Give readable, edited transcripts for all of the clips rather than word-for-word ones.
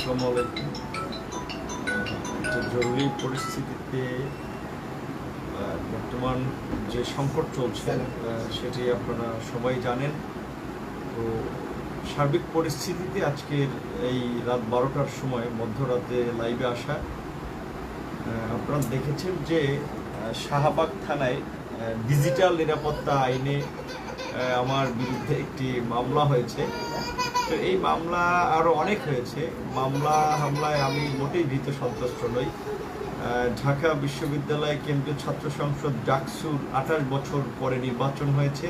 আসসালামু আলাইকুম। জরুরি পরিস্থিতিতে বর্তমান যে সংকট চলছে সেটি আপনারা সবাই জানেন। তো সার্বিক পরিস্থিতিতে আজকের এই রাত 12টার সময় মধ্যরাতে লাইভে আসা, আপনারা দেখেছেন যে শাহবাগ থানায় ডিজিটাল নিরাপত্তা আইনে আমার বিরুদ্ধে একটি মামলা হয়েছে। তো এই মামলা আরও অনেক হয়েছে। হামলায় আমি মোটেই ভীত সন্ত্রস্ত নই। ঢাকা বিশ্ববিদ্যালয় কেন্দ্রীয় ছাত্র সংসদ ডাকসুর 28 বছর পরে নির্বাচন হয়েছে।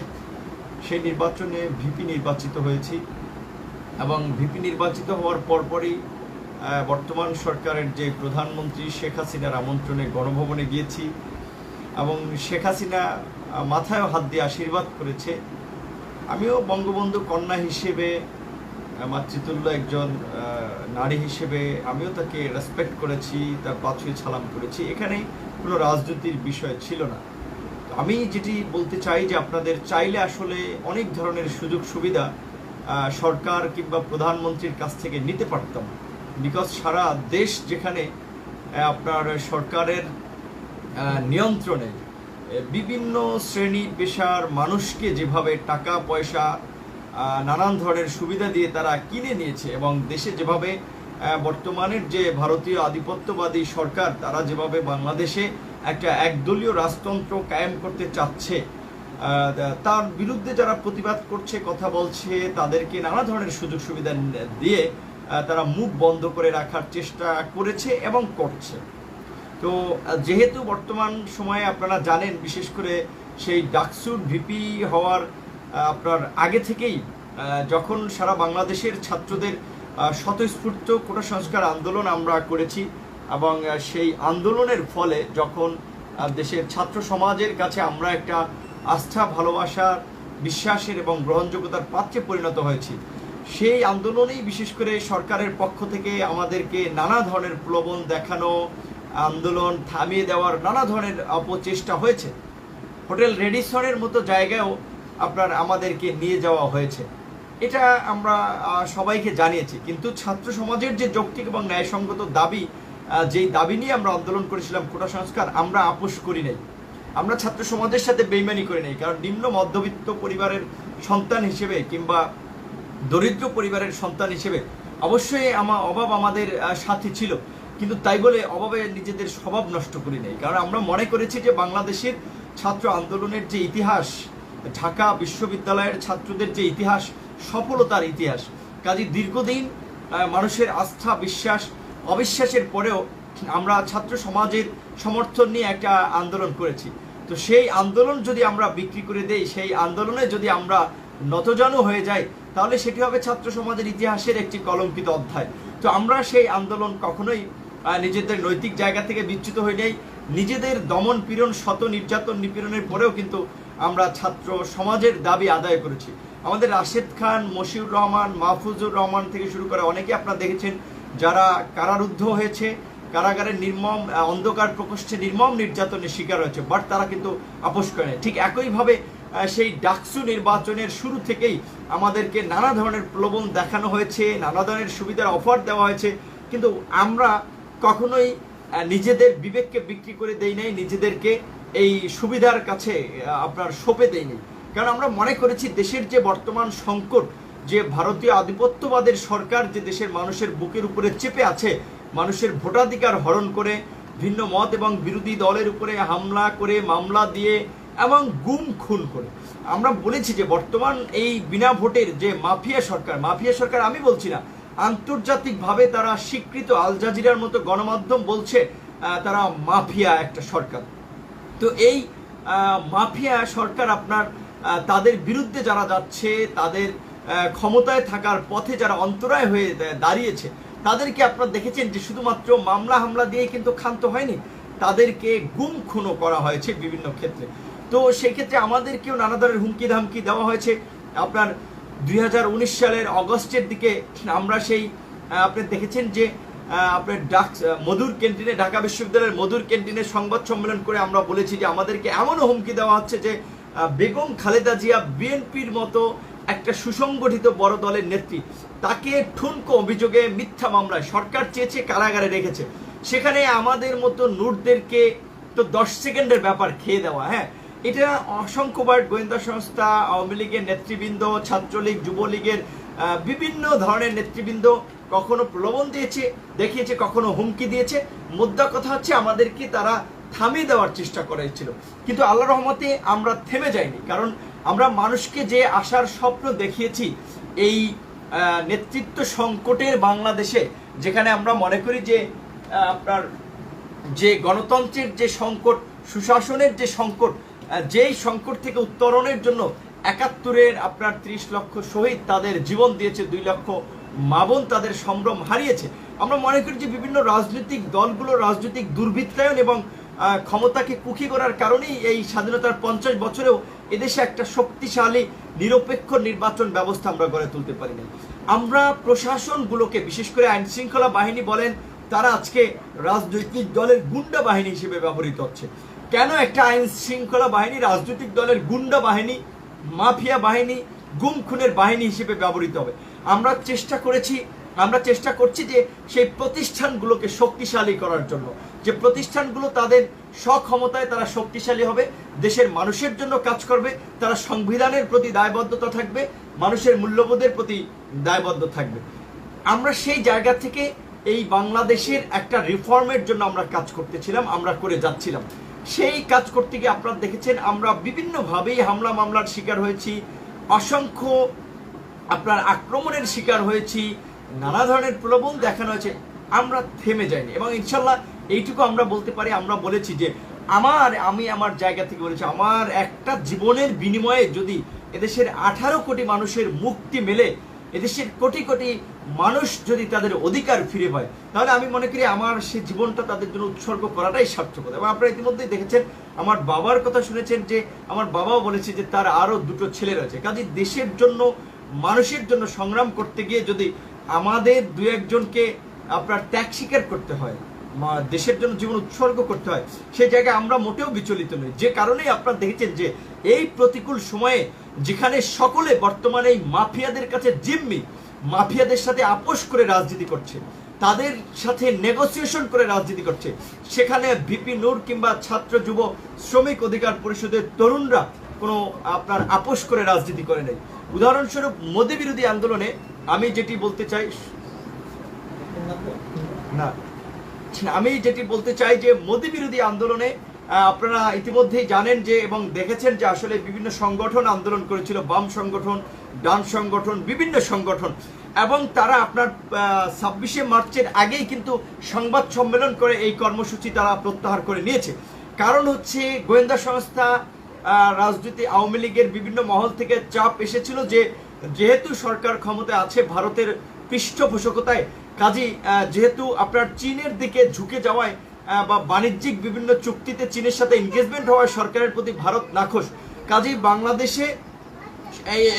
সেই নির্বাচনে ভিপি নির্বাচিত হয়েছি এবং ভিপি নির্বাচিত হওয়ার পরপরই বর্তমান সরকারের যে প্রধানমন্ত্রী শেখ হাসিনার আমন্ত্রণে গণভবনে গিয়েছি এবং শেখ হাসিনা মাথায় হাত দিয়ে আশীর্বাদ করেছে। আমিও বঙ্গবন্ধু কন্যা হিসেবে, মাতৃতুল্য একজন নারী হিসেবে আমিও তাকে রেসপেক্ট করেছি, তার পা ছুঁয়ে সালাম করেছি। এখানে কোনো রাজনীতির বিষয় ছিল না। আমি যেটি বলতে চাই যে আপনাদের চাইলে আসলে অনেক ধরনের সুযোগ সুবিধা সরকার কিংবা প্রধানমন্ত্রীর কাছ থেকে নিতে পারতাম, বিকজ সারা দেশ যেখানে আপনার সরকারের নিয়ন্ত্রণে বিভিন্ন শ্রেণী পেশার মানুষকে যেভাবে টাকা পয়সা নানান ধরনের সুবিধা দিয়ে তারা কিনে নিয়েছে এবং দেশে যেভাবে বর্তমানের যে ভারতীয় আধিপত্যবাদী সরকার তারা যেভাবে বাংলাদেশে একটা একদলীয় রাজতন্ত্র কায়েম করতে চাচ্ছে, তার বিরুদ্ধে যারা প্রতিবাদ করছে, কথা বলছে, তাদেরকে নানা ধরনের সুযোগ সুবিধা দিয়ে তারা মুখ বন্ধ করে রাখার চেষ্টা করেছে এবং করছে। তো যেহেতু বর্তমান সময়ে আপনারা জানেন, বিশেষ করে সেই ডাকসুর ভিপি হওয়ার আপনার আগে থেকেই যখন সারা বাংলাদেশের ছাত্রদের স্বতঃস্ফূর্ত কোটা সংস্কার আন্দোলন আমরা করেছি এবং সেই আন্দোলনের ফলে যখন দেশের ছাত্র সমাজের কাছে আমরা একটা আস্থা, ভালোবাসার, বিশ্বাসের এবং গ্রহণযোগ্যতার পাত্রে পরিণত হয়েছি, সেই আন্দোলনেই বিশেষ করে সরকারের পক্ষ থেকে আমাদেরকে নানা ধরনের প্রলোভন দেখানো, আন্দোলন থামিয়ে দেওয়ার নানা ধরনের অপচেষ্টা হয়েছে। হোটেল রেডিসনের মতো জায়গায়ও আপনার আমাদেরকে নিয়ে যাওয়া হয়েছে। এটা আমরা সবাইকে জানিয়েছি। কিন্তু ছাত্র সমাজের যে যৌক্তিক এবং ন্যায়সঙ্গত দাবি, যেই দাবি নিয়ে আমরা আন্দোলন করেছিলাম কোটা সংস্কার, আমরা আপোষ করি নাই। আমরা ছাত্র সমাজের সাথে বেইমানি করি নাই। কারণ নিম্ন মধ্যবিত্ত পরিবারের সন্তান হিসেবে কিংবা দরিদ্র পরিবারের সন্তান হিসেবে অবশ্যই অভাব আমাদের সাথে ছিল, কিন্তু তাই বলে অভাবে নিজেদের স্বভাব নষ্ট করি নাই। কারণ আমরা মনে করেছি যে বাংলাদেশের ছাত্র আন্দোলনের যে ইতিহাস, ঢাকা বিশ্ববিদ্যালয়ের ছাত্রদের যে ইতিহাস, সফলতার ইতিহাস, কাজে দীর্ঘদিন মানুষের আস্থা, বিশ্বাস, অবিশ্বাসের পরেও আমরা ছাত্র সমাজের সমর্থন নিয়ে একটা আন্দোলন করেছি। তো সেই আন্দোলন যদি আমরা বিক্রি করে দেই, সেই আন্দোলনে যদি আমরা নতজানু হয়ে যাই, তাহলে সেটি হবে ছাত্র সমাজের ইতিহাসের একটি কলঙ্কিত অধ্যায়। তো আমরা সেই আন্দোলন কখনোই নিজেদের নৈতিক জায়গা থেকে বিচ্যুত হয়ে নেই। নিজেদের দমন পীড়ন, শত নির্যাতন নিপীড়নের পরেও কিন্তু আমরা ছাত্র সমাজের দাবি আদায় করেছি। আমাদের রাশেদ খান, মশিউর রহমান, মাহফুজুর রহমান থেকে শুরু করে অনেকে আপনারা দেখেছেন যারা কারারুদ্ধ হয়েছে, কারাগারের নির্মম অন্ধকার প্রকোষ্ঠে নির্মম নির্যাতনের শিকার হয়েছে, বাট তারা কিন্তু আপোষ করে। ঠিক একইভাবে সেই ডাকসু নির্বাচনের শুরু থেকেই আমাদেরকে নানা ধরনের প্রলোভন দেখানো হয়েছে, নানা ধরনের সুবিধার অফার দেওয়া হয়েছে, কিন্তু আমরা কখনোই নিজেদের বিবেককে বিক্রি করে দেই নাই, নিজেদেরকে এই সুবিধার কাছে আপনার সঁপে দেয়নি। কারণ আমরা মনে করেছি দেশের যে বর্তমান সংকট, যে ভারতীয় আধিপত্যবাদের সরকার যে দেশের মানুষের বুকের উপরে চেপে আছে, মানুষের ভোটাধিকার হরণ করে, ভিন্ন মত এবং বিরোধী দলের উপরে হামলা করে, মামলা দিয়ে এবং গুম খুন করে, আমরা বলেছি যে বর্তমান এই বিনা ভোটের যে মাফিয়া সরকার আমি বলছি না, আন্তর্জাতিকভাবে তারা স্বীকৃত আল জাজিরার মতো গণমাধ্যম বলছে তারা মাফিয়া একটা সরকার। তো এই মাফিয়া সরকার আপনার তাদের বিরুদ্ধে যারা যাচ্ছে, তাদের ক্ষমতায় থাকার পথে যারা অন্তরায় হয়ে দাঁড়িয়েছে, তাদেরকে আপনারা দেখেছেন যে শুধুমাত্র হামলা দিয়ে কিন্তু ক্ষান্ত হয়নি, তাদেরকে গুম খুনও করা হয়েছে বিভিন্ন ক্ষেত্রে। তো সেই ক্ষেত্রে আমাদেরকেও নানা ধরনের হুমকি ধামকি দেওয়া হয়েছে। আপনার 2019 সালের অগস্টের দিকে আমরা সেই আপনি দেখেছেন যে আপনার মধুর ক্যান্টিনে, ঢাকা বিশ্ববিদ্যালয়ের মধুর ক্যান্টিনে সংবাদ সম্মেলন করে আমরা বলেছি যে আমাদেরকে এমনও হুমকি দেওয়া হচ্ছে যে বেগম খালেদা জিয়া বিএনপির মতো একটা সুসংগঠিত বড় দলের নেত্রী, তাকে ঠুনকো অভিযোগে মিথ্যা মামলায় সরকার চেয়েছে কারাগারে রেখেছে। সেখানে আমাদের মতো নূরদেরকে তো 10 সেকেন্ডের ব্যাপার খেয়ে দেওয়া, হ্যাঁ, এটা অসংখ্যবার গোয়েন্দা সংস্থা, আওয়ামী লীগের নেতৃবৃন্দ, ছাত্রলীগ, যুবলীগের বিভিন্ন ধরনের নেতৃবৃন্দ কখনো প্রলোভন দিয়েছে, দেখিয়েছে, কখনো হুমকি দিয়েছে। মোদ্দা কথা হচ্ছে আমাদেরকে তারা থামিয়ে দেওয়ার চেষ্টা করেছিল, কিন্তু আল্লাহ রহমতে আমরা থেমে যাইনি। কারণ আমরা মানুষকে যে আশার স্বপ্ন দেখিয়েছি এই নেতৃত্ব সংকটের বাংলাদেশে, যেখানে আমরা মনে করি যে আপনার যে গণতন্ত্রের যে সংকট, সুশাসনের যে সংকট, যেই সংকট থেকে উত্তরণের জন্য 71-এর আপনার 30 লক্ষ শহীদ তাদের জীবন দিয়েছে, 2 লক্ষ মা বোন তাদের সম্ভ্রম হারিয়েছে। আমরা মনে করি যে বিভিন্ন রাজনৈতিক দলগুলো রাজনৈতিক দুর্বৃত্তায়ন এবং ক্ষমতাকে কুক্ষি করার কারণেই এই স্বাধীনতার 50 বছরেও এদেশে একটা শক্তিশালী নিরপেক্ষ নির্বাচন ব্যবস্থা আমরা গড়ে তুলতে পারি না। আমরা প্রশাসনগুলোকে, বিশেষ করে আইন শৃঙ্খলা বাহিনী বলেন, তারা আজকে রাজনৈতিক দলের গুন্ডা বাহিনী হিসেবে ব্যবহৃত হচ্ছে। কেন একটা আইন শৃঙ্খলা বাহিনী রাজনৈতিক দলের গুন্ডা বাহিনী, মাফিয়া বাহিনী, গুম খুনের বাহিনী হিসেবে ব্যবহৃত হবে? আমরা চেষ্টা করছি যে সেই প্রতিষ্ঠানগুলোকে শক্তিশালী করার জন্য, যে প্রতিষ্ঠানগুলো তাদের সক্ষমতায় তারা শক্তিশালী হবে, দেশের মানুষের জন্য কাজ করবে, তারা সংবিধানের প্রতি দায়বদ্ধতা থাকবে, মানুষের মূল্যবোধের প্রতি দায়বদ্ধ থাকবে। আমরা সেই জায়গা থেকে এই বাংলাদেশের একটা রিফর্মের জন্য আমরা কাজ করতেছিলাম, আমরা করে যাচ্ছিলাম। সেই কাজ করতে গিয়ে আপনারা দেখেছেন আমরা বিভিন্নভাবেই হামলা মামলার শিকার হয়েছি, অসংখ্য আপনার আক্রমণের শিকার হয়েছি, নানা ধরনের প্রলোভন দেখানো হয়েছে। আমরা থেমে যাইনি এবং ইনশাল্লাহ এইটুকু আমরা বলতে পারি, আমরা বলেছি যে আমি আমার জায়গা থেকে বলেছি, আমার একটা জীবনের বিনিময়ে যদি এদেশের 18 কোটি মানুষের মুক্তি মেলে, এদেশের কোটি কোটি মানুষ যদি তাদের অধিকার ফিরে পায়, তাহলে আমি মনে করি আমার সেই জীবনটা তাদের জন্য উৎসর্গ করাটাই সার্থকতা। এবং আপনারা ইতিমধ্যেই দেখেছেন, আমার বাবার কথা শুনেছেন যে আমার বাবাও বলেছে যে তার আরো 2টো ছেলে রয়েছে। কাজে দেশের জন্য, মানুষের জন্য সংগ্রাম করতে গিয়ে যদি আমাদের 2-1 জনকে আপনার ত্যাগ স্বীকার করতে হয়, দেশের জন্য জীবন উৎসর্গ করতে হয়, সেই জায়গায় আমরা মোটেও বিচলিত নই। যে কারণেই আপনারা দেখেছেন যে এই প্রতিকূল সময়ে যেখানে সকলে বর্তমানে এই মাফিয়াদের কাছে জিম্মি, মাফিয়াদের সাথে আপোষ করে রাজনীতি করছে, তাদের সাথে নেগোসিয়েশন করে রাজনীতি করছে, সেখানে ভিপি নূর কিংবা ছাত্র যুব শ্রমিক অধিকার পরিষদের তরুণরা কোনো আপনার আপোষ করে রাজনীতি করে নেই। উদাহরণস্বরূপ মোদি বিরোধী আন্দোলনে আমি যেটি বলতে চাই যে মোদি বিরোধী আন্দোলনে আপনারা ইতিমধ্যেই জানেন যে এবং দেখেছেন যে আসলে বিভিন্ন সংগঠন আন্দোলন করেছিল, বাম সংগঠন, ডান সংগঠন, বিভিন্ন সংগঠন, এবং তারা আপনার 26শে মার্চের আগেই কিন্তু সংবাদ সম্মেলন করে এই কর্মসূচি তারা প্রত্যাহার করে নিয়েছে। কারণ হচ্ছে গোয়েন্দা সংস্থা, রাজনীতি, আওয়ামী লীগের বিভিন্ন মহল থেকে চাপ এসেছিল যে যেহেতু সরকার ক্ষমতায় আছে ভারতের পৃষ্ঠপোষকতায়, কাজী যেহেতু আপনার চীনের দিকে ঝুঁকে যাওয়ায় বা বাণিজ্যিক বিভিন্ন চুক্তিতে চীনের সাথে এনগেজমেন্ট হওয়ায় সরকারের প্রতি ভারত নাখোশ, কাজী বাংলাদেশে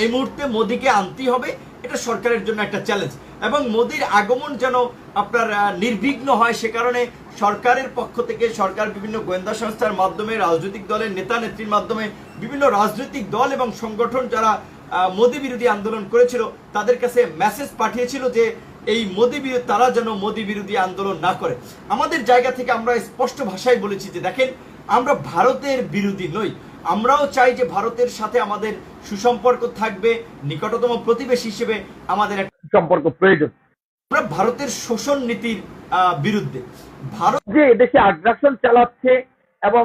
এই মুহূর্তে মোদিকে আনতেই হবে, এটা সরকারের জন্য একটা চ্যালেঞ্জ। এবং মোদির আগমন যেন আপনার নির্বিঘ্ন হয়, সে কারণে সরকারের পক্ষ থেকে সরকার বিভিন্ন গোয়েন্দা সংস্থার মাধ্যমে, রাজনৈতিক দলের নেতা নেত্রীর মাধ্যমে বিভিন্ন রাজনৈতিক দল এবং সংগঠন যারা মোদি বিরোধী আন্দোলন করেছিল তাদের কাছে মেসেজ পাঠিয়েছিল যে এই তারা যেন মোদি বিরোধী আন্দোলন না করে। আমাদের জায়গা থেকে আমরা স্পষ্ট ভাষায় বলেছি যে দেখেন, আমরা ভারতের বিরোধী নই, আমরাও চাই যে ভারতের সাথে আমাদের সুসম্পর্ক থাকবে, নিকটতম প্রতিবেশী হিসেবে আমাদের একটা সম্পর্ক প্রয়োজন। আমরা ভারতের শোষণ নীতির বিরুদ্ধে, ভারত যে এদেশে আগ্রাসন চালাচ্ছে এবং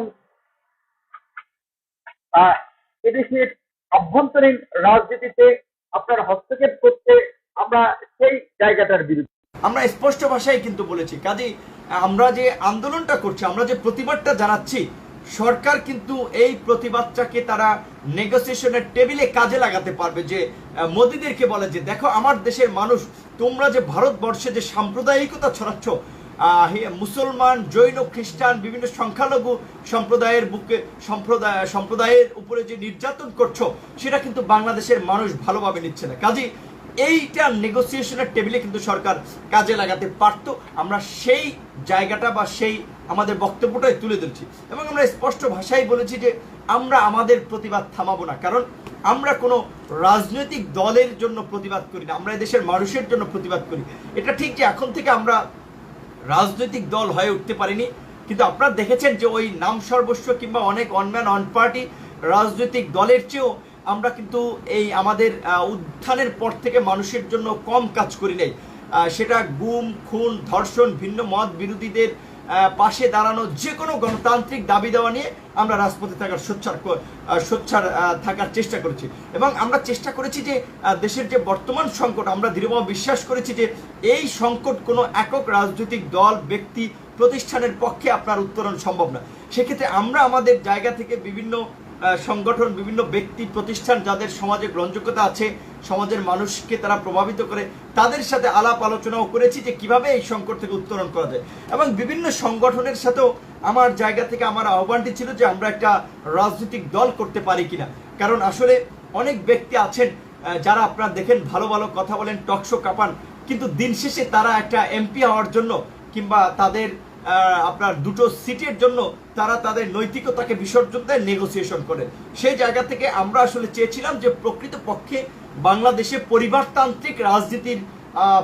এদেশের অভ্যন্তরীণ রাজনীতিতে আপনার হস্তক্ষেপ করতে, আমরা সেই জায়গাটার বিরুদ্ধে আমরা স্পষ্ট ভাষায় কিন্তু বলেছি। কাজেই আমরা যে আন্দোলনটা করছি, আমরা যে প্রতিবাদটা জানাচ্ছি, সরকার কিন্তু এই প্রতিবাদটাকে তারা নেগোসিয়েশনের টেবিলে কাজে লাগাতে পারবে। যে মোদিদেরকে বলে যে দেখো আমার দেশের মানুষ, তোমরা যে ভারতবর্ষে যে সাম্প্রদায়িকতা ছড়াচ্ছ, মুসলমান, জৈন, খ্রিস্টান, বিভিন্ন সংখ্যালঘু সম্প্রদায়ের উপরে যে নির্যাতন করছো, সেটা কিন্তু বাংলাদেশের মানুষ ভালোভাবে নিচ্ছে না। কাজেই এইটা নেগোসিয়েশনের টেবিলে কিন্তু সরকার কাজে লাগাতে পারতো। আমরা সেই জায়গাটা বা সেই আমাদের বক্তব্যটাই তুলে ধরছি এবং আমরা স্পষ্ট ভাষায় বলেছি যে আমরা আমাদের প্রতিবাদ থামাবো না, কারণ আমরা কোনো রাজনৈতিক দলের জন্য প্রতিবাদ করি না, আমরা দেশের মানুষের জন্য প্রতিবাদ করি। এটা ঠিক যে এখন থেকে আমরা রাজনৈতিক দল হয়ে উঠতে পারিনি, কিন্তু আপনারা দেখেছেন যে ওই নাম সর্বস্ব কিংবা অনেক অনম্যান অন পার্টি রাজনৈতিক দলের চেয়েও আমরা কিন্তু এই আমাদের উত্থানের পর থেকে মানুষের জন্য কম কাজ করি নাই। সেটা গুম, খুন, ধর্ষণ, ভিন্ন মত বিরোধীদের পাশে দাঁড়ানো, যে কোনো গণতান্ত্রিক দাবি দেওয়া নিয়ে আমরা রাজপথে থাকার সোচ্চার থাকার চেষ্টা করেছি। এবং আমরা চেষ্টা করেছি যে দেশের যে বর্তমান সংকট, আমরা দৃঢ়ভাবে বিশ্বাস করেছি যে এই সংকট কোনো একক রাজনৈতিক দল, ব্যক্তি, প্রতিষ্ঠানের পক্ষে আপনার উত্তরণ সম্ভব না। সেক্ষেত্রে আমরা আমাদের জায়গা থেকে বিভিন্ন সংগঠন, বিভিন্ন ব্যক্তি, প্রতিষ্ঠান যাদের সমাজে গ্রহণযোগ্যতা আছে, সমাজের মানুষকে তারা প্রভাবিত করে, তাদের সাথে আলাপ আলোচনাও করেছি যে কিভাবে এই সংকট থেকে উত্তরণ করা যায়। এবং বিভিন্ন সংগঠনের সাথেও আমার জায়গা থেকে আমার আহ্বানটি ছিল যে আমরা একটা রাজনৈতিক দল করতে পারি কিনা, কারণ আসলে অনেক ব্যক্তি আছেন যারা আপনারা দেখেন ভালো ভালো কথা বলেন, টকশো কাঁপান, কিন্তু দিন শেষে তারা একটা এমপি হওয়ার জন্য কিংবা তাদের আপনার দুটো সিটের জন্য তারা তাদের নৈতিকতাকে বিসর্জন দেয়, নেগোসিয়েশন করে। সেই জায়গা থেকে আমরা আসলে চেয়েছিলাম যে প্রকৃতপক্ষে বাংলাদেশে পরিবারতান্ত্রিক রাজনীতির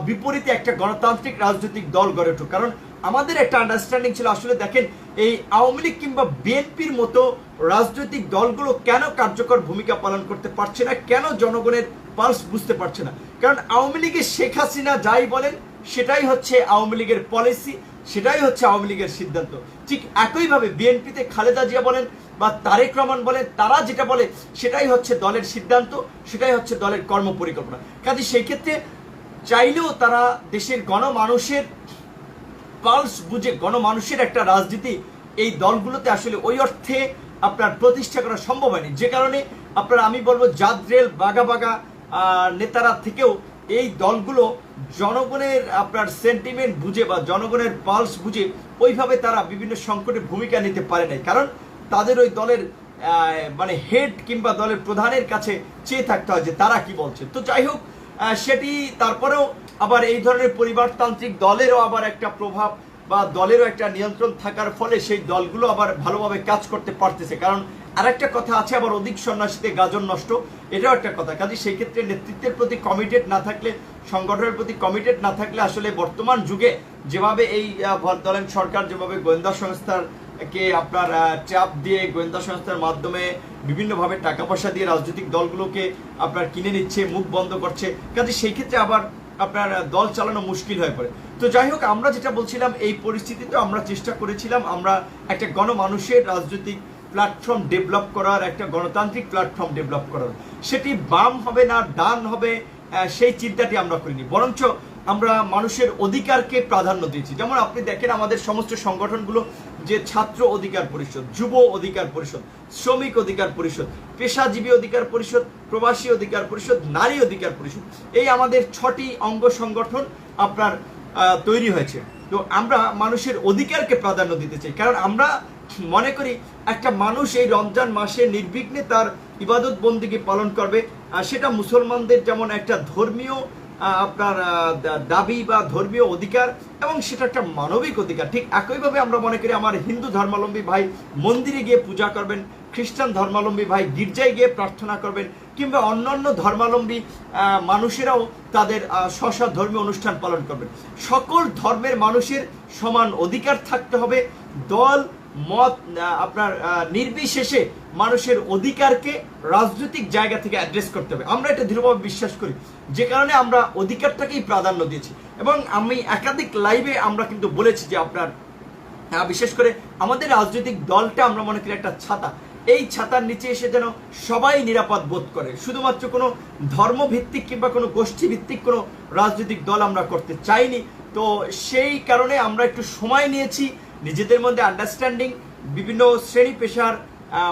বিপরীতে একটা গণতান্ত্রিক রাজনৈতিক দল গড়ে উঠুক। কারণ আমাদের একটা আন্ডারস্ট্যান্ডিং ছিল, আসলে দেখেন এই আওয়ামী লীগ কিংবা বিএনপির মতো রাজনৈতিক দলগুলো কেন কার্যকর ভূমিকা পালন করতে পারছে না, কেন জনগণের পালস বুঝতে পারছে না। কারণ আওয়ামী লীগের শেখ হাসিনা যাই বলেন সেটাই হচ্ছে আওয়ামী লীগের পলিসি, সেটাই হচ্ছে আওয়ামী লীগের সিদ্ধান্ত। ঠিক একইভাবে বিএনপিতে খালেদা জিয়া বলেন বা তারেক রহমান বলেন, তারা যেটা বলে সেটাই হচ্ছে দলের সিদ্ধান্ত, সেটাই হচ্ছে দলের কর্মপরিকল্পনা। কাজে সেই ক্ষেত্রে চাইলেও তারা দেশের গণমানুষের পালস বুঝে গণমানুষের একটা রাজনীতি এই দলগুলোতে আসলে ওই অর্থে আপনার প্রতিষ্ঠা করা সম্ভব হয়নি। যে কারণে আপনার আমি বলবো জাদ্রেল বাগা বাগা নেতারা থেকেও এই দলগুলো জনগণের আপনার সেন্টিমেন্ট বুঝে বা জনগণের পালস বুঝে ওইভাবে তারা বিভিন্ন সংকটে ভূমিকা নিতে পারে নাই, কারণ তাদের ওই দলের মানে হেড কিংবা দলের প্রধানের কাছে চেয়ে থাকতে হয় যে তারা কি বলছে। তো যাই হোক, সেটি তারপরেও আবার এই ধরনের পরিবারতান্ত্রিক দলেরও আবার একটা প্রভাব বা দলেরও একটা নিয়ন্ত্রণ থাকার ফলে সেই দলগুলো আবার ভালোভাবে কাজ করতে পারতেছে। কারণ আরেকটা কথা আছে, আবার অধিক সন্ন্যাসীতে গাজন নষ্ট, এটাও একটা কথা। কাজে সেই ক্ষেত্রে নেতৃত্বের প্রতি কমিটেড না থাকলে, সংগঠনের প্রতি কমিটেড না থাকলে আসলে বর্তমান যুগে যেভাবে এই দলের সরকার যেভাবে গোয়েন্দা সংস্থার কে আপনার চাপ দিয়ে, গোয়েন্দা সংস্থার মাধ্যমে বিভিন্নভাবে টাকা পয়সা দিয়ে রাজনৈতিক দলগুলোকে আপনার কিনে নিচ্ছে, মুখ বন্ধ করছে, কাজে সেই ক্ষেত্রে আবার আপনার দল চালানো মুশকিল হয়ে পড়ে। তো যাই হোক, আমরা যেটা বলছিলাম এই পরিস্থিতিতে আমরা চেষ্টা করেছিলাম আমরা একটা গণমানুষের রাজনৈতিক প্ল্যাটফর্ম ডেভেলপ করার, একটা গণতান্ত্রিক প্ল্যাটফর্ম ডেভেলপ করার। সেটি বাম হবে না ডান হবে সেই চিন্তাটি আমরা করিনি, বরঞ্চ আমরা মানুষের অধিকারকে প্রাধান্য দিয়েছি। যেমন আপনি দেখেন আমাদের সমস্ত সংগঠনগুলো যে ছাত্র অধিকার পরিষদ, যুব অধিকার পরিষদ, শ্রমিক অধিকার পরিষদ, পেশাজীবী অধিকার পরিষদ, প্রবাসী অধিকার পরিষদ, নারী অধিকার পরিষদ, এই আমাদের 6টি অঙ্গ সংগঠন আপনার তৈরি হয়েছে। তো আমরা মানুষের অধিকারকে প্রাধান্য দিতে চাই, কারণ আমরা মনে করি একটা মানুষ এই রমজান মাসে নির্বিঘ্নে তার ইবাদত বন্দিকে পালন করবে, সেটা মুসলমানদের যেমন একটা ধর্মীয় আপনার দাবি বা ধর্মীয় অধিকার, এবং সেটা একটা মানবিক অধিকার। ঠিক একইভাবে আমরা মনে করি আমার হিন্দু ধর্মাবলম্বী ভাই মন্দিরে গিয়ে পূজা করবেন, খ্রিস্টান ধর্মাবলম্বী ভাই গির্জায় গিয়ে প্রার্থনা করবেন, কিংবা অন্যান্য ধর্মাবলম্বী মানুষেরাও তাদের স্ব ধর্মীয় অনুষ্ঠান পালন করবেন। সকল ধর্মের মানুষের সমান অধিকার থাকতে হবে। দল মত আপনার নির্বিশেষে মানুষের অধিকারকে রাজনৈতিক জায়গা থেকে অ্যাড্রেস করতে হবে, আমরা এটা দৃঢ়ভাবে বিশ্বাস করি। যে কারণে আমরা অধিকারটাকেই প্রাধান্য দিয়েছি। এবং আমি একাধিক লাইভে আমরা কিন্তু বলেছি যে আপনার বিশেষ করে আমাদের রাজনৈতিক দলটা আমরা মনে করি একটা ছাতা, এই ছাতার নিচে এসে যেন সবাই নিরাপদ বোধ করে। শুধুমাত্র কোনো ধর্মভিত্তিক কিংবা কোনো গোষ্ঠী ভিত্তিক কোনো রাজনৈতিক দল আমরা করতে চাইনি। তো সেই কারণে আমরা একটু সময় নিয়েছি, নিজেদের মধ্যে আন্ডারস্ট্যান্ডিং, বিভিন্ন শ্রেণী পেশার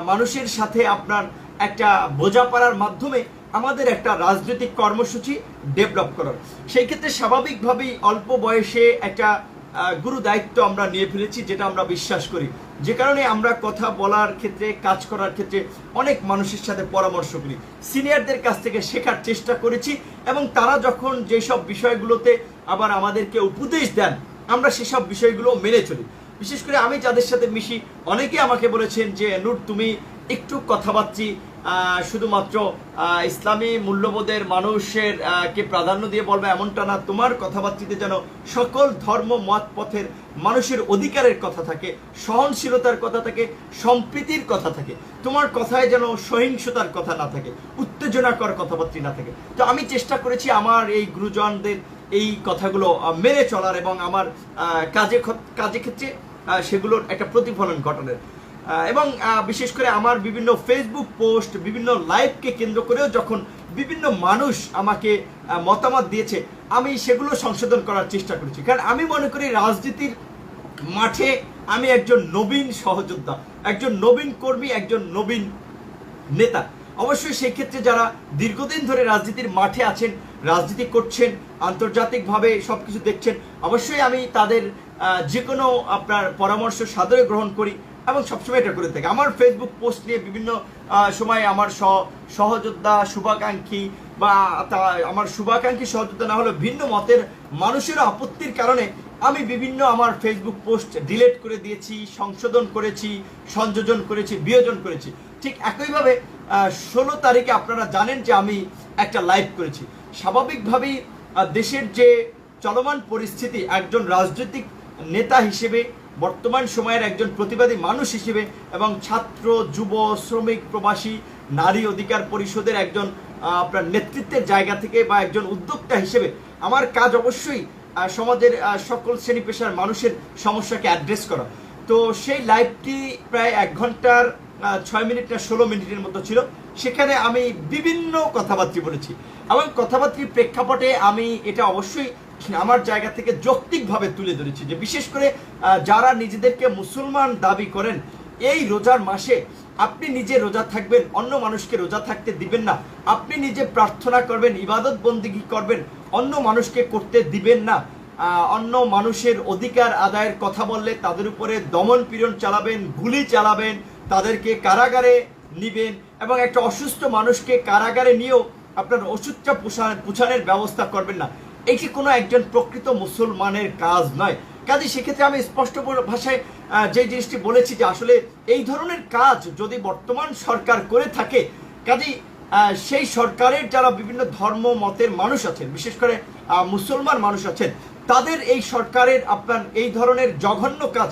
মানুষের সাথে আপনার একটা বোঝাপড়ার মাধ্যমে আমাদের একটা রাজনৈতিক কর্মসূচি ডেভেলপ করার। সেই ক্ষেত্রে স্বাভাবিকভাবেই অল্প বয়সে একটা গুরু দায়িত্ব আমরা নিয়ে ফেলেছি, যেটা আমরা বিশ্বাস করি। যে কারণে আমরা কথা বলার ক্ষেত্রে, কাজ করার ক্ষেত্রে অনেক মানুষের সাথে পরামর্শ করি, সিনিয়রদের কাছ থেকে শেখার চেষ্টা করেছি, এবং তারা যখন যেসব বিষয়গুলোতে আবার আমাদেরকে উপদেশ দেন আমরা সেসব বিষয়গুলো মেনে চলি। বিশেষ করে আমি যাদের সাথে মিশি অনেকেই আমাকে বলেছেন যে নূর তুমি একটু কথাবার্তা শুধুমাত্র ইসলামী মূল্যবোধের মানুষের কে প্রাধান্য দিয়ে বলবে এমনটা না। তোমার কথাবার্তাতে যেন সকল ধর্ম মত পথের মানুষের অধিকারের কথা থাকে, সহনশীলতার কথা থাকে, সম্প্রীতির কথা থাকে। তোমার কথায় যেন সহিংসতার কথা না থাকে, উত্তেজনাকর কথাবার্তা না থাকে। তো আমি চেষ্টা করেছি আমার এই গুরুজনদের এই কথাগুলো মেনে চলার এবং আমার কাজে ক্ষেত্রে সেগুলোর একটা প্রতিফলন ঘটানোর। এবং বিশেষ করে আমার বিভিন্ন ফেসবুক পোস্ট, বিভিন্ন লাইভকে কেন্দ্র করেও যখন বিভিন্ন মানুষ আমাকে মতামত দিয়েছে, আমি সেগুলো সংশোধন করার চেষ্টা করেছি। কারণ আমি মনে করি রাজনীতির মাঠে আমি একজন নবীন সহযোদ্ধা, একজন নবীন কর্মী, একজন নবীন নেতা। অবশ্যই সেই ক্ষেত্রে যারা দীর্ঘদিন ধরে রাজনীতির মাঠে আছেন, রাজনীতি করছেন, আন্তর্জাতিকভাবে সবকিছু দেখছেন, অবশ্যই আমি তাদের যে কোনো আপনার পরামর্শ সাদরে গ্রহণ করি এবং সবসময় এটা করে থাকি। আমার ফেসবুক পোস্ট নিয়ে বিভিন্ন সময় আমার সহযোদ্ধা, শুভাকাঙ্ক্ষী বা আমার শুভাকাঙ্ক্ষী সহযোদ্ধা না হলে ভিন্ন মতের মানুষের আপত্তির কারণে আমি বিভিন্ন আমার ফেসবুক পোস্ট ডিলিট করে দিয়েছি, সংশোধন করেছি, সংযোজন করেছি, বিয়োজন করেছি। ঠিক একইভাবে 16 তারিখে আপনারা জানেন যে আমি একটা লাইভ করেছি। স্বাভাবিকভাবেই দেশের যে চলমান পরিস্থিতি, একজন রাজনৈতিক নেতা হিসেবে, বর্তমান সময়ের একজন প্রতিবাদী মানুষ হিসেবে এবং ছাত্র, যুব, শ্রমিক, প্রবাসী, নারী অধিকার পরিষদের একজন আপনার নেতৃত্বের জায়গা থেকে বা একজন উদ্যোক্তা হিসেবে আমার কাজ অবশ্যই সমাজের সকল শ্রেণী পেশার মানুষের সমস্যাকে অ্যাড্রেস করা। তো সেই লাইভটি প্রায় 1 ঘন্টার 6 মিনিট না 16 মিনিটের মতো ছিল। সেখানে আমি বিভিন্ন কথাবার্তা বলেছি এবং কথাবার্তার প্রেক্ষাপটে আমি এটা অবশ্যই আমার জায়গা থেকে যৌক্তিকভাবে তুলে ধরেছি যে বিশেষ করে যারা নিজেদেরকে মুসলমান দাবি করেন, এই রোজার মাসে আপনি নিজে রোজা থাকবেন, অন্য মানুষকে রোজা থাকতে দিবেন না। আপনি নিজে প্রার্থনা করবেন, ইবাদত বন্দিগি করবেন, অন্য মানুষকে করতে দিবেন না। অন্য মানুষের অধিকার আদায়ের কথা বললে তাদের উপরে দমন পীড়ন চালাবেন, গুলি চালাবেন, তাদেরকে কারাগারে নিবেন এবং একটা অসুস্থ মানুষকে কারাগারে নিয়েও আপনার ওষুধটা পুছানোর ব্যবস্থা করবেন না। এটি কোনো একজন প্রকৃত মুসলমানের কাজ নয়। কাজে সেক্ষেত্রে আমি স্পষ্ট ভাষায় যে জিনিসটি বলেছি যে আসলে এই ধরনের কাজ যদি বর্তমান সরকার করে থাকে, কাজেই সেই সরকারের যারা বিভিন্ন ধর্ম মতের মানুষ আছেন, বিশেষ করে মুসলমান মানুষ আছেন, তাদের এই সরকারের আপনার এই ধরনের জঘন্য কাজ,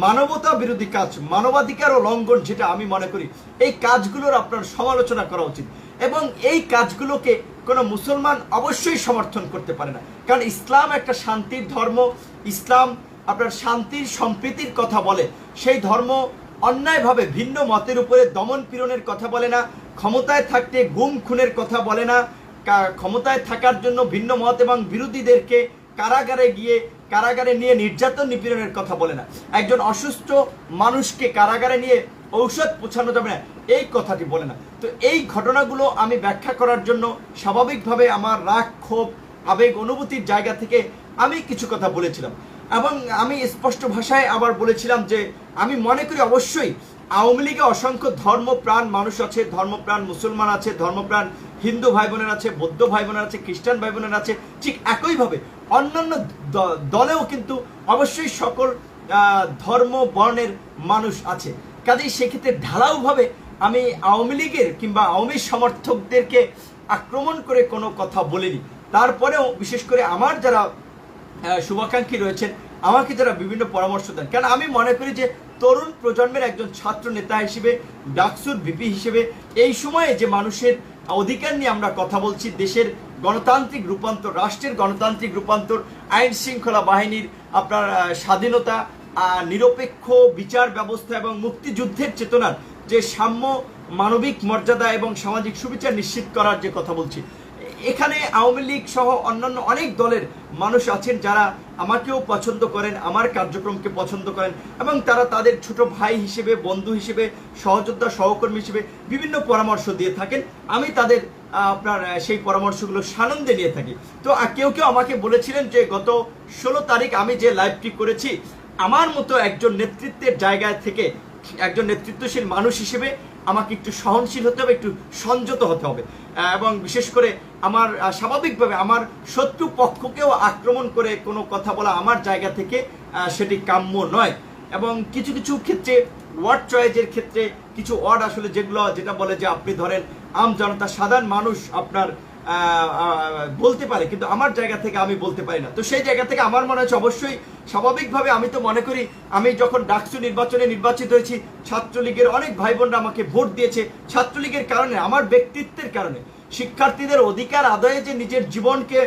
মানবতা বিরোধী কাজ, মানবাধিকার ও লঙ্ঘন, যেটা আমি মনে করি এই কাজগুলোর আপনার সমালোচনা করা উচিত। এবং এই কাজগুলোকে কোনো মুসলমান অবশ্যই সমর্থন করতে পারে না। কারণ ইসলাম একটা শান্তির ধর্ম। ইসলাম আপনার শান্তির, সম্প্রীতির কথা বলে। সেই ধর্ম অন্যায়ভাবে ভিন্ন মতের উপরে দমন পীড়নের কথা বলে না, ক্ষমতায় থাকতে গুম খুনের কথা বলে না, ক্ষমতায় থাকার জন্য ভিন্ন মত এবং বিরোধীদেরকে কারাগারে নিয়ে নির্যাতন নিপীড়নের কথা বলে না। একজন অসুস্থ মানুষকে কারাগারে নিয়ে ঔষধ পৌঁছানো যাবে না, এই কথাটি বলে না। তো এই ঘটনাগুলো আমি ব্যাখ্যা করার জন্য স্বাভাবিকভাবে আমার রাগ, ক্ষোভ, আবেগ, অনুভূতির জায়গা থেকে আমি কিছু কথা বলেছিলাম এবং আমি স্পষ্ট ভাষায় আবার বলেছিলাম যে আমি মনে করি অবশ্যই আওয়ামী লীগে অসংখ্য ধর্মপ্রাণ মানুষ আছে, ধর্মপ্রাণ মুসলমান আছে, ধর্মপ্রাণ হিন্দু ভাই বোনের আছে, বৌদ্ধ ভাই বোনের আছে, খ্রিস্টান ভাই বোনের আছে। ঠিক একইভাবে অন্যান্য দলেও কিন্তু অবশ্যই সকল ধর্ম বর্ণের মানুষ আছে। কাজেই সেক্ষেত্রে ঢালাওভাবে আমি আওয়ামী লীগের কিংবা আওয়ামী সমর্থকদেরকে আক্রমণ করে কোনো কথা বলিনি। তারপরেও বিশেষ করে আমার যারা শুভাকাঙ্ক্ষী রয়েছেন, আমাকে যারা বিভিন্ন পরামর্শ দেন, কারণ আমি মনে করি যে তরুণ প্রজন্মের একজন ছাত্র নেতা হিসেবে, ডাকসুর ভিপি হিসেবে এই সময়ে যে মানুষের অধিকার নিয়ে আমরা কথা বলছি, দেশের গণতান্ত্রিক রূপান্তর, রাষ্ট্রের গণতান্ত্রিক রূপান্তর, আইন শৃঙ্খলা বাহিনীর আপনার স্বাধীনতা, নিরপেক্ষ বিচার ব্যবস্থা এবং মুক্তিযুদ্ধের চেতনার যে সাম্য, মানবিক মর্যাদা এবং সামাজিক সুবিচার নিশ্চিত করার যে কথা বলছি, এখানে আওয়ামী লীগ সহ অন্যান্য অনেক দলের মানুষ আছেন যারা আমাকেও পছন্দ করেন, আমার কার্যক্রমকে পছন্দ করেন এবং তারা তাদের ছোট ভাই হিসেবে, বন্ধু হিসেবে, সহযোদ্ধা, সহকর্মী হিসেবে বিভিন্ন পরামর্শ দিয়ে থাকেন। আমি তাদের আপনার সেই পরামর্শগুলো সানন্দে নিয়ে থাকি। তো কেউ আমাকে বলেছিলেন যে গত 16 তারিখ আমি যে লাইভটি করেছি, আমার মতো একজন নেতৃত্বের জায়গায় থেকে, একজন নেতৃত্বশীল মানুষ হিসেবে আমাকে একটু সহনশীল হতে হবে, একটু সংযত হতে হবে এবং বিশেষ করে আমার স্বাভাবিকভাবে আমার শত্রু পক্ষকেও আক্রমণ করে কোনো কথা বলা আমার জায়গা থেকে সেটি কাম্য নয়। এবং কিছু কিছু ক্ষেত্রে ওয়ার্ড চয়েসের ক্ষেত্রে কিছু ওয়ার্ড আসলে যেটা বলে যে আপনি ধরেন আম জনতা সাধারণ মানুষ আপনার বলতে পারে, কিন্তু আমার জায়গা থেকে আমি বলতে পারি না। তো সেই জায়গা থেকে আমার মনে হচ্ছে অবশ্যই স্বাভাবিকভাবে আমি তো মনে করি আমি যখন ডাকসু নির্বাচনে নির্বাচিত হয়েছি, ছাত্রলীগের অনেক ভাই বোনরা আমাকে ভোট দিয়েছে। ছাত্রলীগের কারণে, আমার ব্যক্তিত্বের কারণে, শিক্ষার্থীদের অধিকার আদায়ে যে নিজের জীবনকে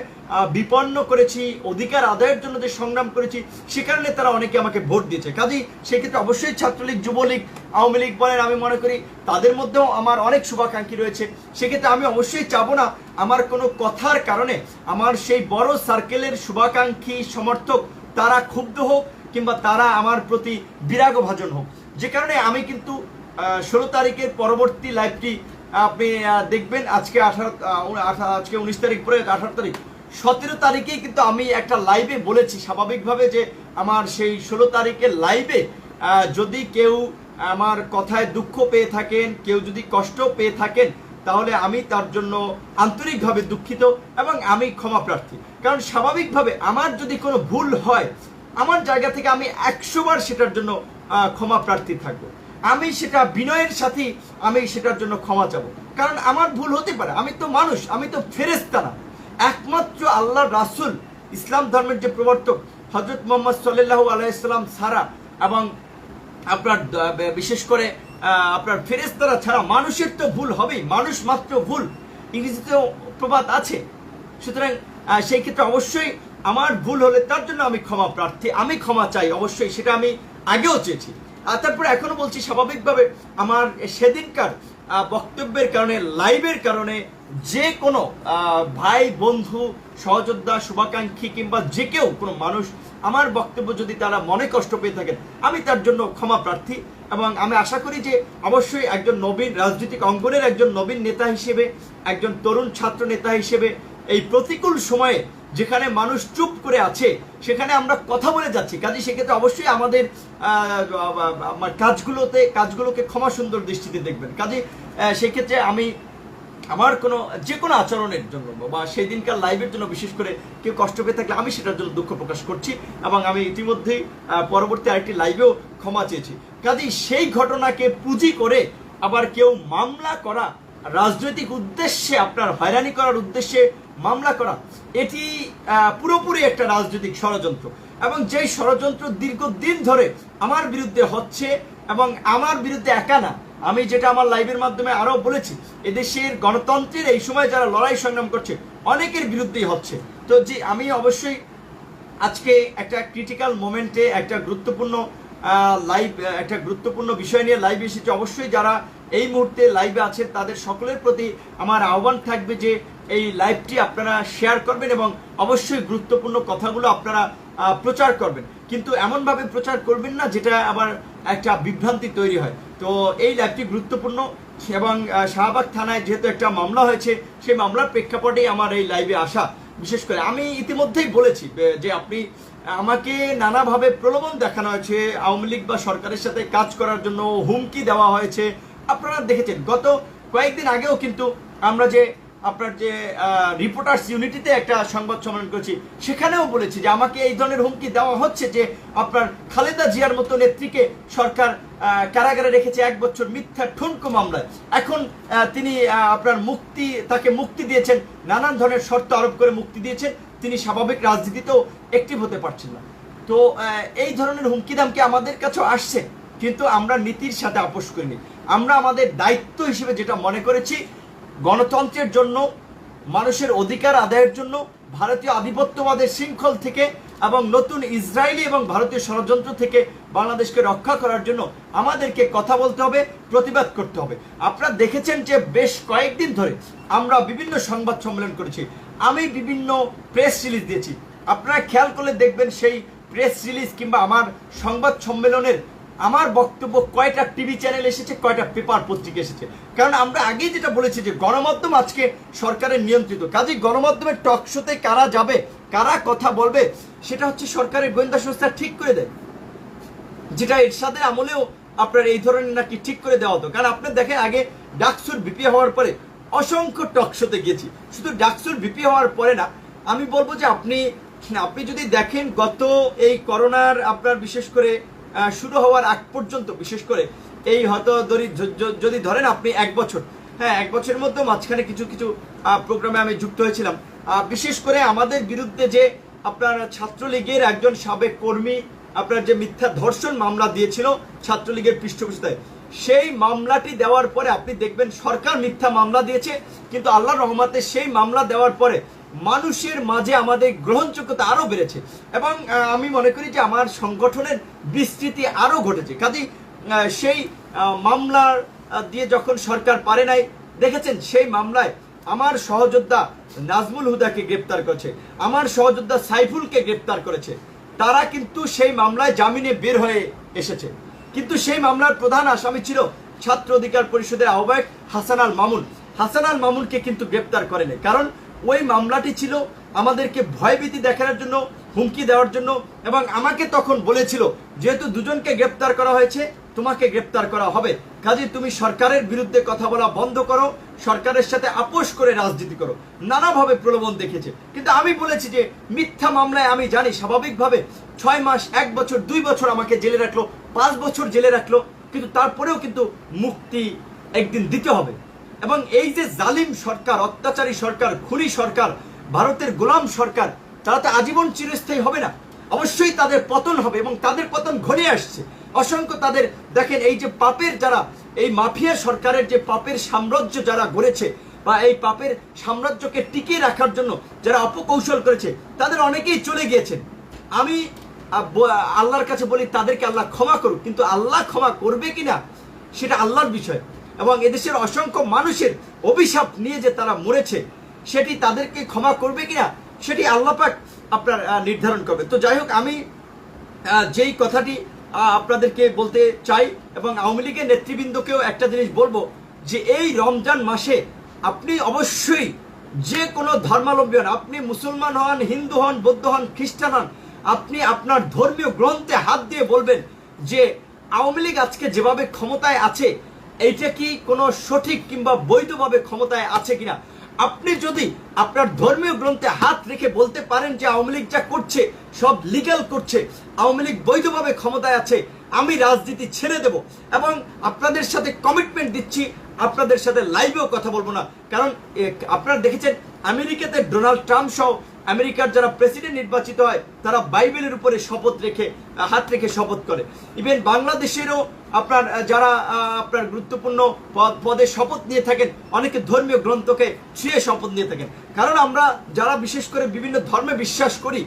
বিপন্ন করেছি, অধিকার আদায়ের জন্য যে সংগ্রাম করেছি, সে কারণে তারা অনেকে আমাকে ভোট দিয়েছে। কাজেই সেক্ষেত্রে অবশ্যই ছাত্রলীগ, যুবলীগ, আওয়ামী লীগ বলেন, আমি মনে করি তাদের মধ্যেও আমার অনেক শুভাকাঙ্ক্ষী রয়েছে। সেক্ষেত্রে আমি অবশ্যই চাবো না আমার কোনো কথার কারণে আমার সেই বড় সার্কেলের শুভাকাঙ্ক্ষী সমর্থক তারা ক্ষুব্ধ হোক কিংবা তারা আমার প্রতি বিরাগভাজন হোক। যে কারণে আমি কিন্তু 16 তারিখের পরবর্তী লাইভটি আপনি দেখবেন। আজকে 19 তারিখ পরে 18 তারিখ, 17 তারিখেই কিন্তু আমি একটা লাইভে বলেছি স্বাভাবিকভাবে যে আমার সেই 16 তারিখের লাইভে যদি কেউ আমার কথায় দুঃখ পেয়ে থাকেন, কেউ যদি কষ্ট পেয়ে থাকেন, তাহলে আমি তার জন্য আন্তরিকভাবে দুঃখিত এবং আমি ক্ষমা প্রার্থী। কারণ স্বাভাবিকভাবে আমার যদি কোনো ভুল হয়, আমার জায়গা থেকে আমি 100 বার সেটার জন্য ক্ষমা প্রার্থী থাকবো। আমি সেটা বিনয়ের সাথে আমি সেটার জন্য ক্ষমা চাবো, কারণ আমার ভুল হতে পারে। আমি তো মানুষ, আমি তো ফেরেশতা না। একমাত্র আল্লাহ রাসূল, ইসলাম ধর্মের যে প্রবর্তক হযরত মুহাম্মদ সাল্লাল্লাহু আলাইহি সাল্লাম ছাড়া এবং আপনার বিশেষ করে আপনার ফেরেশতারা ছাড়া মানুষের তো ভুল হবেই। মানুষ মাত্র ভুল, ইংরেজিতেও প্রবাদ আছে। সুতরাং সেই ক্ষেত্রে অবশ্যই আমার ভুল হলে তার জন্য আমি ক্ষমা প্রার্থী, আমি ক্ষমা চাই অবশ্যই, সেটা আমি আগেও চেয়েছি। আর তারপরে এখনো বলছি স্বাভাবিকভাবে আমার সেদিনকার বক্তব্যের কারণে, লাইভের কারণে যে কোনো ভাই, বন্ধু, সহযোদ্ধা, শুভাকাঙ্ক্ষী কিংবা যে কেউ কোনো মানুষ আমার বক্তব্য যদি তারা মনে কষ্ট পেয়ে থাকেন, আমি তার জন্য ক্ষমা প্রার্থী। এবং আমি আশা করি যে অবশ্যই একজন নবীন রাজনৈতিক অঙ্গনের একজন নবীন নেতা হিসেবে, একজন তরুণ ছাত্র নেতা হিসেবে এই প্রতিকূল সময়ে যেখানে মানুষ চুপ করে আছে সেখানে আমরা কথা বলে যাচ্ছি। কাজে সেক্ষেত্রে অবশ্যই আমাদের কাজগুলোকে ক্ষমা সুন্দর দৃষ্টিতে দেখবেন। কাজে সেক্ষেত্রে আমি আমার যে কোনো আচরণের জন্য বা সেই দিনকার লাইভের জন্য বিশেষ করে কেউ কষ্ট পেয়ে থাকলে আমি সেটার জন্য দুঃখ প্রকাশ করছি এবং আমি ইতিমধ্যেই পরবর্তী আরেকটি লাইভেও ক্ষমা চেয়েছি। কাজেই সেই ঘটনাকে পুঁজি করে আবার কেউ মামলা করা, রাজনৈতিক উদ্দেশ্যে আপনার হয়রানি করার উদ্দেশ্যে মামলা করা, এটি পুরোপুরি একটা রাজনৈতিক ষড়যন্ত্র। এবং যেই ষড়যন্ত্র দীর্ঘদিন ধরে আমার বিরুদ্ধে হচ্ছে, এবং আমার বিরুদ্ধে একা না, আমি যেটা আমার লাইভের মাধ্যমে আরো বলেছি, এদেশের গণতন্ত্রের এই সময় যারা লড়াই সংগ্রাম করছে অনেকের বিরুদ্ধেই হচ্ছে। তো যে আমি অবশ্যই আজকে একটা ক্রিটিক্যাল মোমেন্টে একটা গুরুত্বপূর্ণ বিষয় নিয়ে লাইভ এসেছে। অবশ্যই যারা এই মুহূর্তে লাইভে আছেন তাদের সকলের প্রতি আমার আহ্বান থাকবে যে এই লাইভটি আপনারা শেয়ার করবেন এবং অবশ্যই গুরুত্বপূর্ণ কথাগুলো আপনারা প্রচার করবেন, কিন্তু এমনভাবে প্রচার করবেন না যেটা আবার একটা বিভ্রান্তি তৈরি হয়। তো এই লাইভটি গুরুত্বপূর্ণ এবং শাহবাগ থানায় যেহেতু একটা মামলা হয়েছে, সেই মামলার প্রেক্ষাপটেই আমার এই লাইভে আসা। বিশেষ করে আমি ইতিমধ্যেই বলেছি যে আপনি আমাকে নানাভাবে প্রলোভন দেখানো হয়েছে, আওয়ামী লীগ বা সরকারের সাথে কাজ করার জন্য হুমকি দেওয়া হয়েছে। আপনারা দেখেছেন গত কয়েকদিন আগেও কিন্তু আমরা যে আপনার যে রিপোর্টার্স ইউনিটিতে একটা সংবাদ সম্মেলন করেছি, সেখানেও বলেছি যে আমাকে এই ধরনের হুমকি দেওয়া হচ্ছে যে আপনার খালেদা জিয়ার মতো নেত্রীকে সরকার কারাগারে রেখেছে 1 বছর মিথ্যা ঠুনকো মামলায়। এখন তিনি তাকে মুক্তি দিয়েছেন, নানান ধরনের শর্ত আরোপ করে মুক্তি দিয়েছেন, তিনি স্বাভাবিক রাজনীতিতেও অ্যাক্টিভ হতে পারছেন না। তো এই ধরনের হুমকি দামকে আমাদের কাছেও আসছে, কিন্তু আমরা নীতির সাথে আপোষ করিনি। আমরা আমাদের দায়িত্ব হিসেবে যেটা মনে করেছি, গণতন্ত্রের জন্য, মানুষের অধিকার আদায়ের জন্য, ভারতীয় আধিপত্যবাদের শৃঙ্খল থেকে এবং নতুন ইসরায়েলি এবং ভারতীয় ষড়যন্ত্র থেকে বাংলাদেশকে রক্ষা করার জন্য আমাদেরকে কথা বলতে হবে, প্রতিবাদ করতে হবে। আপনারা দেখেছেন যে বেশ কয়েকদিন ধরে আমরা বিভিন্ন সংবাদ সম্মেলন করেছি, আমি বিভিন্ন প্রেস রিলিজ দিয়েছি। আপনারা খেয়াল করলে দেখবেন সেই প্রেস রিলিজ কিংবা আমার সংবাদ সম্মেলনের আমার বক্তব্য কয়টা টিভি চ্যানেল এসেছে, কয়টা পেপার পত্রিকা এসেছে। কারণ আমরা আগেই যেটা বলেছি যে গণমাধ্যম আজকে সরকারের নিয়ন্ত্রিত। কাজেই গণমাধ্যমের টক শোতে কারা যাবে, কারা কথা বলবে, সেটা হচ্ছে সরকারের গোয়েন্দা সংস্থা ঠিক করে দেয়, যেটা এরশাদের আমলেও আপনার এই ধরনের নাকি ঠিক করে দেওয়া হতো। কারণ আপনি দেখেন আগে ডাকসুর ভিপি হওয়ার পরে অসংখ্য টক শোতে গেছি, শুধু ডাকসুর ভিপি হওয়ার পরে না, আমি বলবো যে আপনি যদি দেখেন গত এই করোনার আপনার বিশেষ করে শুরু হওয়ার আগ পর্যন্ত বিশেষ করে এই হয়তো যদি ধরেন আপনি 1 বছর, হ্যাঁ 1 বছরের মধ্যে মাঝখানে কিছু কিছু প্রোগ্রামে আমি যুক্ত হয়েছিলাম। বিশেষ করে আমাদের বিরুদ্ধে যে আপনার ছাত্রলীগের একজন সাবেক কর্মী আপনার যে মিথ্যা ধর্ষণ মামলা দিয়েছিল ছাত্রলীগের পৃষ্ঠপোষকতায়, সেই মামলাটি দেওয়ার পরে আপনি দেখবেন সরকার মিথ্যা মামলা দিয়েছে, কিন্তু আল্লাহর রহমতে সেই মামলা দেওয়ার পরে মানুষের মাঝে আমাদের গ্রহণযোগ্যতা আরো বেড়েছে এবং আমি মনে করি যে আমার সংগঠনের বিস্তৃতি আরো ঘটেছে। কাজেই সেই মামলার দিয়ে যখন সরকার পারে নাই, দেখেছেন সেই মামলায় আমার সহযোদ্ধা নাজমুল হুদাকে গ্রেপ্তার করেছে, আমার সহযোদ্ধা সাইফুলকে গ্রেপ্তার করেছে। তারা কিন্তু সেই মামলায় জামিনে বের হয়ে এসেছে, কিন্তু সেই মামলার প্রধান আসামি ছিল ছাত্র অধিকার পরিষদের আহ্বায়ক হাসান আল মামুন। হাসান আল মামুনকে কিন্তু গ্রেপ্তার করেনি, কারণ ওই মামলাটি ছিল আমাদেরকে ভয়ভীতি দেখানোর জন্য, হুমকি দেওয়ার জন্য, এবং আমাকে তখন বলেছিল যেহেতু দুজনকে গ্রেপ্তার করা হয়েছে তোমাকে গ্রেপ্তার করা হবে, কাজে তুমি সরকারের বিরুদ্ধে কথা বলা বন্ধ করো, সরকারের সাথে আপোষ করে রাজনীতি করো। নানাভাবে প্রলোভন দেখেছে, কিন্তু আমি বলেছি যে মিথ্যা মামলায় আমি জানি স্বাভাবিকভাবে 6 মাস, 1 বছর, 2 বছর আমাকে জেলে রাখলো, 5 বছর জেলে রাখলো, কিন্তু তারপরেও কিন্তু মুক্তি একদিন দিতে হবে। এবং এই যে জালিম সরকার, অত্যাচারী সরকার, খুনি সরকার, ভারতের গোলাম সরকার, তারা তো আজীবন চিরস্থায়ী হবে না, অবশ্যই তাদের পতন হবে এবং তাদের পতন ঘনিয়ে আসছে। অসংখ্য তাদের দেখেন এই যে পাপের যারা, এই মাফিয়া সরকারের যে পাপের সাম্রাজ্য যারা গড়েছে বা এই পাপের সাম্রাজ্যকে টিকিয়ে রাখার জন্য যারা অপকৌশল করেছে, তাদের অনেকেই চলে গিয়েছেন। আমি আল্লাহর কাছে বলি তাদেরকে আল্লাহ ক্ষমা করুক, কিন্তু আল্লাহ ক্ষমা করবে কিনা সেটা আল্লাহর বিষয়। এবং এদেশের অসংখ্য মানুষের অভিশাপ নিয়ে যে তারা মরেছে, সেটি তাদেরকে ক্ষমা করবে কিনা সেটি আল্লাহ পাক আপনার নির্ধারণ করবে। তো যাই হোক, আমি যেই কথাটি আপনাদেরকে বলতে চাই এবং আওয়ামী লীগের নেতৃবৃন্দকেও একটা জিনিস বলবো যে এই রমজান মাসে আপনি অবশ্যই যে কোনো ধর্মাবলম্বী হন, আপনি মুসলমান হন, হিন্দু হন, বৌদ্ধ হন, খ্রিস্টান হন, আপনি আপনার ধর্মীয় গ্রন্থে হাত দিয়ে বলবেন যে আওয়ামী লীগ আজকে যেভাবে ক্ষমতায় আছে এইটা কি কোনো সঠিক কিংবা বৈধভাবে ক্ষমতায় আছে কিনা। আপনি যদি আপনার ধর্মীয় গ্রন্থে হাত রেখে বলতে পারেন যে আওয়ামী লীগ যা করছে সব লিগ্যাল করছে, আওয়ামী লীগ বৈধভাবে ক্ষমতায় আছে, আমি রাজনীতি ছেড়ে দেব এবং আপনাদের সাথে কমিটমেন্ট দিচ্ছি, আপনাদের সাথে লাইভেও কথা বলবো না। কারণ আপনারা দেখেছেন আমেরিকাতে ডোনাল্ড ট্রাম্প সহ আমেরিকার যারা প্রেসিডেন্ট নির্বাচিত হয় তারা বাইবেলের উপরে শপথ রেখে, হাত রেখে শপথ করে। ইভেন বাংলাদেশেরও আপনার যারা আপনার গুরুত্বপূর্ণ পদে শপথ নিয়ে থাকেন, অনেকে ধর্মীয় গ্রন্থকে ছুঁয়ে শপথ নিয়ে থাকেন। কারণ আমরা যারা বিশেষ করে বিভিন্ন ধর্মে বিশ্বাস করি,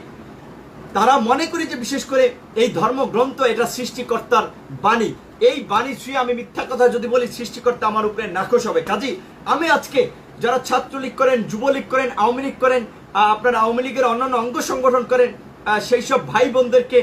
তারা মনে করি যে বিশেষ করে এই ধর্মগ্রন্থ এটা সৃষ্টিকর্তার বাণী, এই বাণী ছুঁয়ে আমি মিথ্যা কথা যদি বলি সৃষ্টিকর্তা আমার উপরে নাকশ হবে। কাজী আমি আজকে যারা ছাত্রলীগ করেন, যুবলীগ করেন, আওয়ামী লীগ করেন, আপনার আওয়ামী লীগের অন্যান্য অঙ্গ সংগঠন করেন, সেই সব ভাই বোনদেরকে,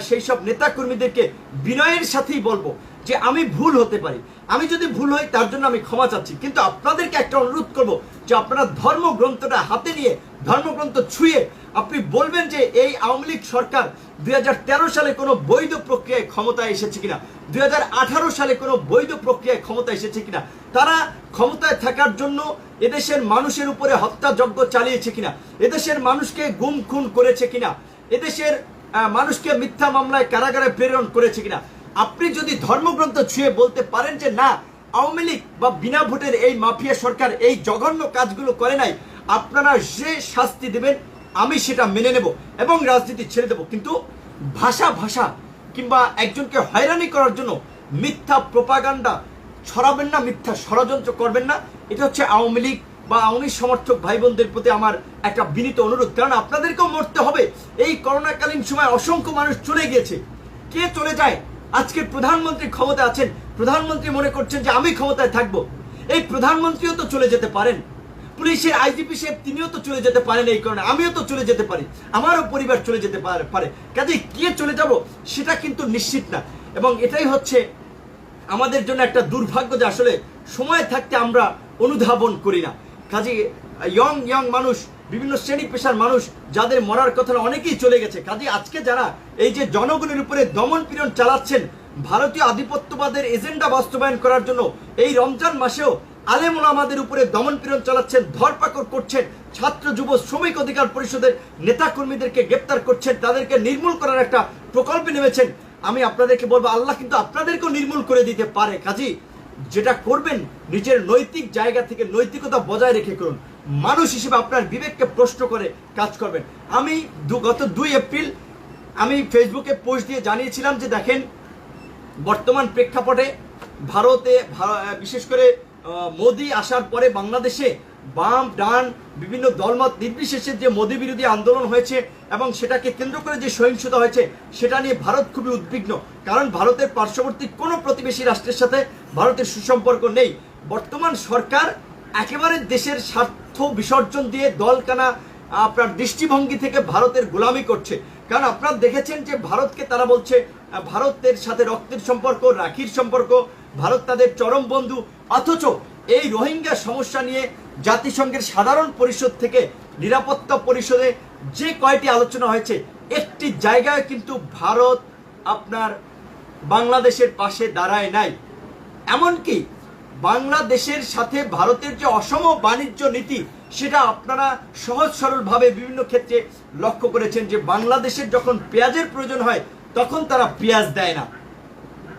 সেই সব নেতা কর্মীদেরকে বিনয়ের সাথেই বলবো যে আমি ভুল হতে পারি, আমি যদি ভুল হই তার জন্য আমি ক্ষমা চাচ্ছি, কিন্তু আপনাদেরকে একটা অনুরোধ করব যে আপনারা ধর্মগ্রন্থটা হাতে নিয়ে, ধর্মগ্রন্থ ছুঁয়ে আপনি বলবেন যে এই আওয়ামী লীগ সরকার 2013 সালে কোনো বৈধ প্রক্রিয়ায় ক্ষমতায় এসেছে কিনা, 2018 সালে কোনো বৈধ প্রক্রিয়ায় ক্ষমতায় এসেছে কিনা, তারা ক্ষমতায় থাকার জন্য এদেশের মানুষের উপরে হত্যাযজ্ঞ চালিয়েছে কিনা, এদেশের মানুষকে গুম খুন করেছে কিনা, এদেশের মানুষকে মিথ্যা মামলায় কারাগারে প্রেরণ করেছে কিনা। আপনি যদি ধর্মগ্রন্থ ছুঁয়ে বলতে পারেন যে না, আওয়ামী লীগ বা বিনা ভোটের এই মাফিয়া সরকার এই জঘন্য কাজগুলো করে নাই, আপনারা যে শাস্তি দেবেন আমি সেটা মেনে নেব এবং রাজনীতি ছেড়ে দেব। কিন্তু ভাষা কিংবা একজনকে হয়রানি করার জন্য মিথ্যা প্রোপাগান্ডা ছড়াবেন না, মিথ্যা ষড়যন্ত্র করবেন না। এটা হচ্ছে আওয়ামী লীগ বা আওয়ামী সমর্থক ভাই বোনদের প্রতি আমার একটা বিনীত অনুরোধ। কারণ আপনাদেরকেও মরতে হবে। এই করোনাকালীন সময় অসংখ্য মানুষ চলে গিয়েছে। কে চলে যায়? আজকে প্রধানমন্ত্রী ক্ষমতা আছেন, প্রধানমন্ত্রী মনে করছেন যে আমি ক্ষমতায় থাকবো। এই প্রধানমন্ত্রীও তো চলে যেতে পারেন, পুলিশের আইজিপি সাহেব তিনিও তো চলে যেতে পারেন, এই কারণে আমিও তো চলে যেতে পারি, আমারও পরিবার চলে যেতে পারে। কাজে কে চলে যাব সেটা কিন্তু নিশ্চিত না। এবং এটাই হচ্ছে আমাদের জন্য একটা দুর্ভাগ্য যে আসলে সময় থাকতে আমরা অনুধাবন করি না। কাজে ইয়ং মানুষ, বিভিন্ন শ্রেণী পেশার মানুষ যাদের মরার কথা অনেকেই চলে গেছে। কাজে আজকে যারা এই যে জনগণের উপরে দমন পীড়ন চালাচ্ছেন, ভারতীয় আধিপত্যবাদের এজেন্ডা বাস্তবায়ন করার জন্য এই রমজান মাসেও আলেম ওলামাদের উপরে দমন পীড়ন চালাচ্ছেন, ধরপাকড় করছেন, ছাত্র যুব শ্রমিক অধিকার পরিষদের নেতা কর্মীদেরকে গ্রেপ্তার করছেন, তাদেরকে নির্মূল করার একটা প্রকল্পে নেমেছেন। আমি আপনাদেরকে বলবো আল্লাহ কিন্তু আপনাদেরকেও নির্মূল করে দিতে পারে। কাজী যেটা করবেন নিজের নৈতিক জায়গা থেকে নৈতিকতা বজায় রেখে করুন। মানুষ হিসেবে আপনার বিবেককে প্রশ্ন করে কাজ করবেন। আমি গত 2 এপ্রিল আমি ফেসবুকে পোস্ট দিয়ে জানিয়েছিলাম যে দেখেন, বর্তমান প্রেক্ষাপটে ভারতে বিশেষ করে মোদি আসার পরে বাংলাদেশে বাম ডান বিভিন্ন দলমত নির্বিশেষে যে মোদি বিরোধী আন্দোলন হয়েছে এবং সেটাকে কেন্দ্র করে যে সহিংসতা হয়েছে সেটা নিয়ে ভারত খুবই উদ্বিগ্ন। কারণ ভারতের পার্শ্ববর্তী কোনো প্রতিবেশী রাষ্ট্রের সাথে ভারতের সুসম্পর্ক নেই। বর্তমান সরকার একেবারে দেশের স্বার্থ বিসর্জন দিয়ে দলকানা আপনার দৃষ্টিভঙ্গি থেকে ভারতের গোলামি করছে। কারণ আপনারা দেখেছেন যে ভারতকে তারা বলছে ভারতের সাথে রক্তের সম্পর্ক, রাখির সম্পর্ক, ভারত তাদের চরম বন্ধু। অথচ এই রোহিঙ্গা সমস্যা নিয়ে জাতিসংঘের সাধারণ পরিষদ থেকে নিরাপত্তা পরিষদে যে কয়টি আলোচনা হয়েছে, একটি জায়গায় কিন্তু ভারত আপনার বাংলাদেশের পাশে দাঁড়ায় নাই। এমনকি বাংলাদেশের সাথে ভারতের যে অসম বাণিজ্য নীতি, সেটা আপনারা সহজ সরলভাবে বিভিন্ন ক্ষেত্রে লক্ষ্য করেছেন যে বাংলাদেশের যখন পেঁয়াজের প্রয়োজন হয় তখন তারা পেঁয়াজ দেয় না।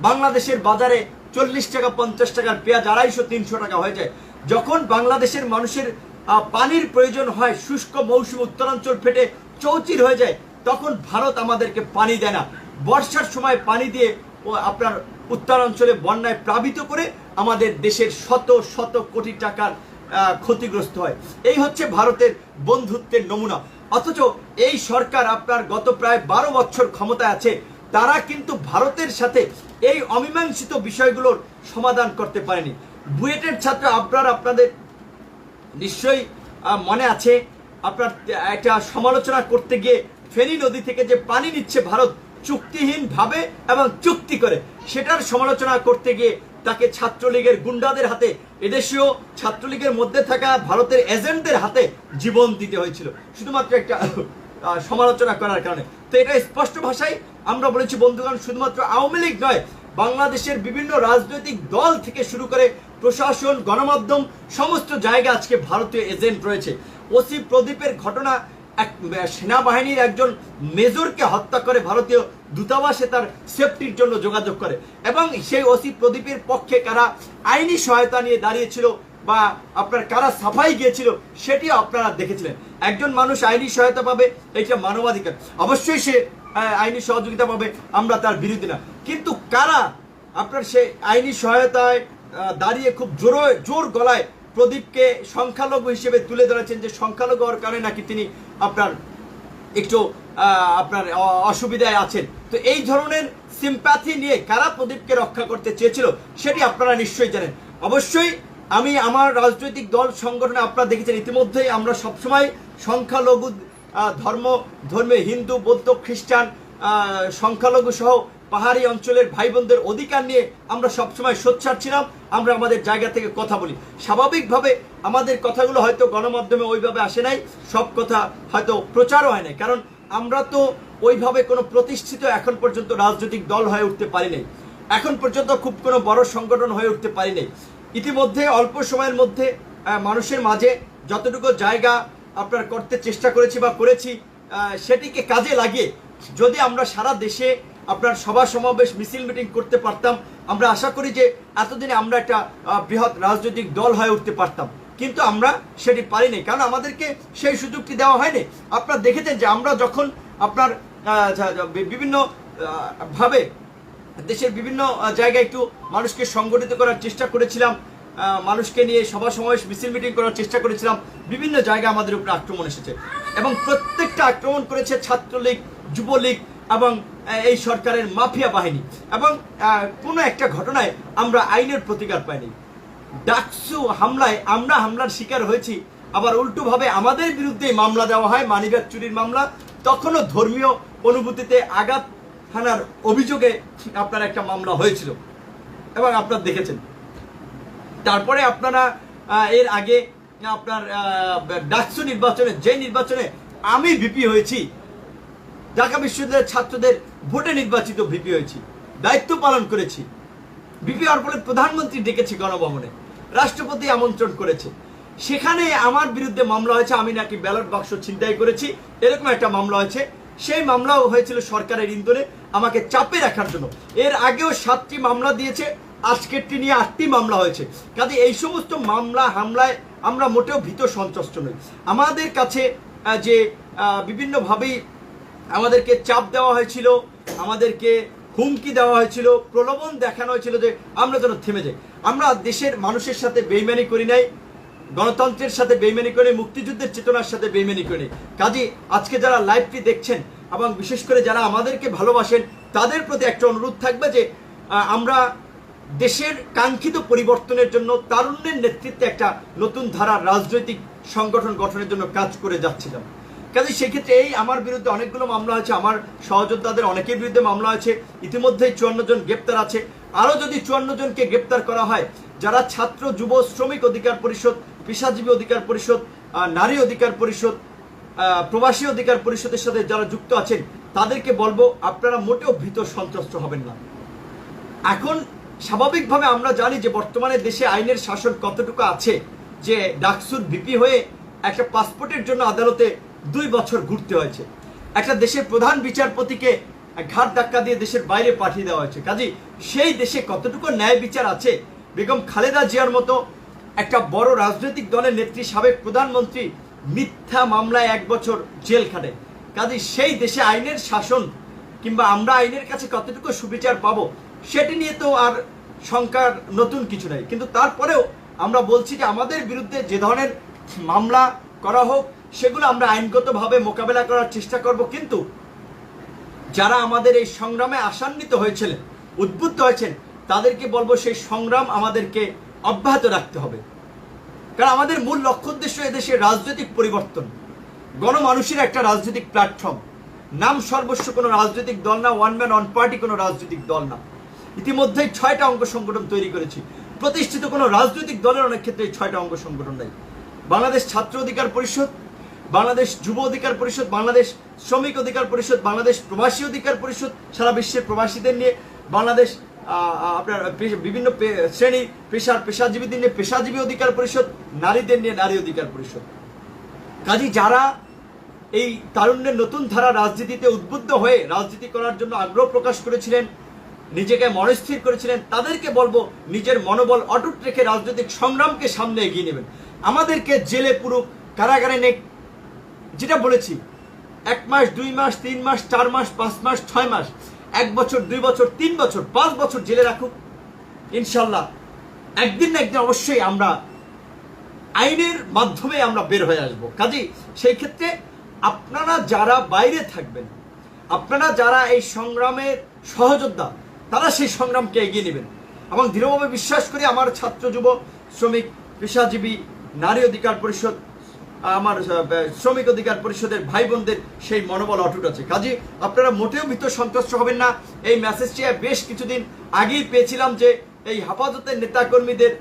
বাংলাদেশের বাজারে 40 টাকা 50 টাকার পেঁয়াজ 250-300 টাকা হয়ে যায়। যখন বাংলাদেশের মানুষের পানির প্রয়োজন হয়, শুষ্ক মৌসুম উত্তরাঞ্চল ফেটে চৌচির হয়ে যায়, তখন ভারত আমাদেরকে পানি দেয় না। বর্ষার সময় পানি দিয়ে আপনার উত্তরাঞ্চলে বন্যায় প্লাবিত করে আমাদের দেশের শত শত কোটি টাকার ক্ষতিগ্রস্ত হয়। এই হচ্ছে ভারতের বন্ধুত্বের নমুনা। অথচ এই সরকার আপনার গত প্রায় 12 বছর ক্ষমতায় আছে, তারা কিন্তু ভারতের সাথে এই অমীমাংসিত বিষয়গুলোর সমাধান করতে পারেনি। বুয়েটের ছাত্র আপনাদের নিশ্চয়ই মনে আছে, আপনার একটা সমালোচনা করতে গিয়ে ফেনী নদী থেকে যে পানি নিচ্ছে ভারত চুক্তিহীন ভাবে এবং চুক্তি করে, সেটার সমালোচনা করতে গিয়ে তাকে ছাত্রলীগের গুন্ডাদের হাতে, এদেশীয় ছাত্রলীগের মধ্যে থাকা ভারতের এজেন্টদের হাতে জীবন দিতে হয়েছিল শুধুমাত্র একটা সমালোচনা করার কারণে। তো এটা স্পষ্ট ভাষায় আমরা বলেছি বন্ধুগণ, শুধুমাত্র আওয়ামী লীগ নয়, বাংলাদেশের বিভিন্ন রাজনৈতিক দল থেকে শুরু করে প্রশাসন, গণমাধ্যম, সমস্ত জায়গা আজকে ভারতীয় এজেন্ট রয়েছে। ওসি প্রদীপের ঘটনা, এক সেনাবাহিনীর একজন মেজরকে হত্যা করে ভারতীয় দূতাবাসে তার সেফটির জন্য যোগাযোগ করে, এবং সেই ওসি প্রদীপের পক্ষে কারা আইনি সহায়তা নিয়ে দাঁড়িয়েছিল বা আপনার কারা সাফাই গিয়েছিল সেটিও আপনারা দেখেছিলেন। একজন মানুষ আইনি সহায়তা পাবে, এটা মানবাধিকার, অবশ্যই সে আইনি সহযোগিতা পাবে, আমরা তার বিরোধী না। কিন্তু কারা আপনার সেই আইনি সহায়তায় দাঁড়িয়ে খুব জোর গলায় প্রদীপকে সংখ্যালঘু হিসেবে তুলে ধরেছেন, যে সংখ্যালঘু হওয়ার কারণে নাকি তিনি আপনার একটু আপনার অসুবিধায় আছেন। তো এই ধরনের সিম্প্যাথি নিয়ে কারা প্রদীপকে রক্ষা করতে চেয়েছিল সেটি আপনারা নিশ্চয়ই জানেন। অবশ্যই আমি আমার রাজনৈতিক দল সংগঠনে আপনারা দেখেছেন ইতিমধ্যেই আমরা সবসময় সংখ্যালঘু ধর্মে হিন্দু, বৌদ্ধ, খ্রিস্টান, সংখ্যালঘু সহ পাহাড়ি অঞ্চলের ভাই বোনদের অধিকার নিয়ে আমরা সবসময় সোচ্চার ছিলাম। আমরা আমাদের জায়গা থেকে কথা বলি। স্বাভাবিকভাবে আমাদের কথাগুলো হয়তো গণমাধ্যমে ওইভাবে আসে নাই, সব কথা হয়তো প্রচারও হয় নাই, কারণ আমরা তো ওইভাবে কোনো প্রতিষ্ঠিত এখন পর্যন্ত রাজনৈতিক দল হয়ে উঠতে পারি নাই, এখন পর্যন্ত খুব কোনো বড় সংগঠন হয়ে উঠতে পারি নাই। ইতিমধ্যে অল্প সময়ের মধ্যে মানুষের মাঝে যতটুকু জায়গা আপনার করতে চেষ্টা করেছি বা করেছি, সেটিকে কাজে লাগিয়ে যদি আমরা সারা দেশে আপনার সভা সমাবেশ, মিছিল, মিটিং করতে পারতাম, আমরা আশা করি যে এতদিনে আমরা একটা বৃহৎ রাজনৈতিক দল হয়ে উঠতে পারতাম। কিন্তু আমরা সেটি পারিনি, কারণ আমাদেরকে সেই সুযোগটি দেওয়া হয়নি। আপনারা দেখেছেন যে আমরা যখন আপনার বিভিন্ন ভাবে দেশের বিভিন্ন জায়গায় একটু মানুষকে সংগঠিত করার চেষ্টা করেছিলাম, মানুষকে নিয়ে সভা সমাবেশ, মিছিল, মিটিং করার চেষ্টা করেছিলাম, বিভিন্ন জায়গায় আমাদের উপরে আক্রমণ এসেছে, এবং প্রত্যেকটা আক্রমণ করেছে ছাত্রলীগ, যুবলীগ এবং এই সরকারের মাফিয়া বাহিনী। এবং কোনো একটা ঘটনায় আমরা আইনের প্রতিকার পাইনি। ডাকসু হামলায় আমরা হামলার শিকার হয়েছি, আবার উল্টোভাবে আমাদের বিরুদ্ধে মামলা দেওয়া হয়, মানিব্যাগ চুরির মামলা, তখনও ধর্মীয় অনুভূতিতে আঘাত হানার অভিযোগে আপনার একটা মামলা হয়েছিল এবং আপনারা দেখেছেন। তারপরে আপনারা এর আগে আপনার ডাকসু নির্বাচনে, যে নির্বাচনে আমি ভিপি হয়েছি, ঢাকা বিশ্ববিদ্যালয়ের ছাত্রদের ভোটে নির্বাচিত ভিপি হয়েছি, দায়িত্ব পালন করেছি। ভিপি হওয়ার ফলে প্রধানমন্ত্রী ডেকেছে গণভবনে, রাষ্ট্রপতি আমন্ত্রণ করেছে, সেখানে আমার বিরুদ্ধে মামলা হয়েছে, আমি নাকি ব্যালট বাক্স ছিনতাই করেছি, এরকম একটা মামলা হয়েছে। সেই মামলাও হয়েছিল সরকারের ইন্ধনে আমাকে চাপে রাখার জন্য। এর আগেও 7টি মামলা দিয়েছে, আজকেরটি নিয়ে 8টি মামলা হয়েছে। কাজে এই সমস্ত মামলা হামলায় আমরা মোটেও ভীত সন্ত্রস্ত নই। আমাদের কাছে যে বিভিন্নভাবেই আমাদেরকে চাপ দেওয়া হয়েছিল, আমাদেরকে হুমকি দেওয়া হয়েছিল, প্রলোভন দেখানো হয়েছিল যে আমরা যেন থেমে যাই। আমরা দেশের মানুষের সাথে বেইমানি করি নাই, গণতন্ত্রের সাথে বেইমানি করে, মুক্তিযুদ্ধের চেতনার সাথে বেইমানি করে নেই। কাজে আজকে যারা লাইভটি দেখছেন এবং বিশেষ করে যারা আমাদেরকে ভালোবাসেন, তাদের প্রতি একটা অনুরোধ থাকবে যে আমরা দেশের কাঙ্ক্ষিত পরিবর্তনের জন্য তারুণ্যের নেতৃত্বে একটা নতুন ধারার রাজনৈতিক সংগঠন গঠনের জন্য কাজ করে যাচ্ছিলাম। কাজে সেক্ষেত্রে এই আমার বিরুদ্ধে অনেকগুলো মামলা হয়েছে, আমার সহযোদ্ধাদের অনেকের বিরুদ্ধে মামলা হয়েছে, ইতিমধ্যেই 54 জন গ্রেপ্তার আছে। আরও যদি 54 জনকে গ্রেপ্তার করা হয়, যারা ছাত্র যুব শ্রমিক অধিকার পরিষদ, পেশাজীবী অধিকার পরিষদ, নারী অধিকার পরিষদ, প্রবাসী অধিকার পরিষদের সাথে যারা যুক্ত আছেন, তাদেরকে বলবো আপনারা মোটেও ভীত সন্ত্রস্ত হবেন না। এখন স্বাভাবিকভাবে আমরা জানি যে বর্তমানে দেশে আইনের শাসন কতটুকু আছে, যে ডাকসুর ভিপি হয়ে একটা পাসপোর্টের জন্য আদালতে 2 বছর ঘুরতে হয়েছে, একটা দেশের প্রধান বিচারপতিকে ঘাট ধাক্কা দিয়ে দেশের বাইরে পাঠিয়ে দেওয়া হয়েছে। কাজেই সেই দেশে কতটুকু ন্যায় বিচার আছে? বেগম খালেদা জিয়ার মতো একটা বড় রাজনৈতিক দলের নেত্রী, সাবেক প্রধানমন্ত্রী মিথ্যা মামলায় 1 বছর জেল খাটে। কাজেই সেই দেশে আইনের শাসন কিংবা আমরা আইনের কাছে কতটুকু সুবিচার পাবো, সেটি নিয়ে তো আর শঙ্কার নতুন কিছু নাই। কিন্তু তারপরেও আমরা বলছি যে আমাদের বিরুদ্ধে যে ধরনের মামলা করা হোক, সেগুলো আমরা আইনগতভাবে মোকাবেলা করার চেষ্টা করব। কিন্তু যারা আমাদের এই সংগ্রামে আশান্বিত হয়েছিলেন, উদ্বুদ্ধ হয়েছেন, তাদেরকে বলবো সেই সংগ্রাম আমাদেরকে অব্যাহত রাখতে হবে। কারণ আমাদের মূল লক্ষ্য উদ্দেশ্য এদেশের রাজনৈতিক পরিবর্তন, গণমানুষের একটা রাজনৈতিক প্ল্যাটফর্ম। নাম সর্বস্ব কোনো রাজনৈতিক দল না, ওয়ান ম্যান ওয়ান পার্টি কোনো রাজনৈতিক দল না। ইতিমধ্যেই 6টা অঙ্গ সংগঠন তৈরি করেছি। প্রতিষ্ঠিত কোনো রাজনৈতিক দলের অনেক ক্ষেত্রে 6টা অঙ্গ সংগঠন নাই। বাংলাদেশ ছাত্র অধিকার পরিষদ, বাংলাদেশ যুব অধিকার পরিষদ, বাংলাদেশ শ্রমিক অধিকার পরিষদ, বাংলাদেশ প্রবাসী অধিকার পরিষদ সারা বিশ্বের প্রবাসীদের নিয়ে, বাংলাদেশ আপনার বিভিন্ন শ্রেণী পেশাজীবীদের নিয়ে পেশাজীবী অধিকার পরিষদ, নারীদের নিয়ে নারী অধিকার পরিষদ। কাজী যারা এই তারুণ্যের নতুন ধারা রাজনীতিতে উদ্বুদ্ধ হয়ে রাজনীতি করার জন্য আগ্রহ প্রকাশ করেছিলেন, নিজেকে মনস্থির করেছিলেন, তাদেরকে বলবো নিজের মনোবল অটুট রেখে রাজনৈতিক সংগ্রামকে সামনে এগিয়ে নেবেন। আমাদেরকে জেলে পুরুক, কারাগারে নেক, যেটা বলেছি 1 মাস 2 মাস 3 মাস 4 মাস 5 মাস 6 মাস 1 বছর 2 বছর 3 বছর 5 বছর জেলে রাখুক, ইনশাল্লাহ একদিন না একদিন অবশ্যই আমরা আইনের মাধ্যমে আমরা বের হয়ে আসব। কাজেই সেই ক্ষেত্রে আপনারা যারা বাইরে থাকবেন, আপনারা যারা এই সংগ্রামের সহযোদ্ধা, তারা সেই সংগ্রামকে এগিয়ে নেবেন। এবং দৃঢ়ভাবে বিশ্বাস করি আমার ছাত্র যুব শ্রমিক পেশাজীবী নারী অধিকার পরিষদ, আমার শ্রমিক অধিকার পরিষদের ভাই বোনদের সেই মনোবল অটুট আছে। কাজে আপনারা মোটেও ভীত সন্ত্রস্ত হবেন না। এই মেসেজটি বেশ কিছুদিন আগেই পেয়েছিলাম যে এই হেফাজতের নেতাকর্মীদের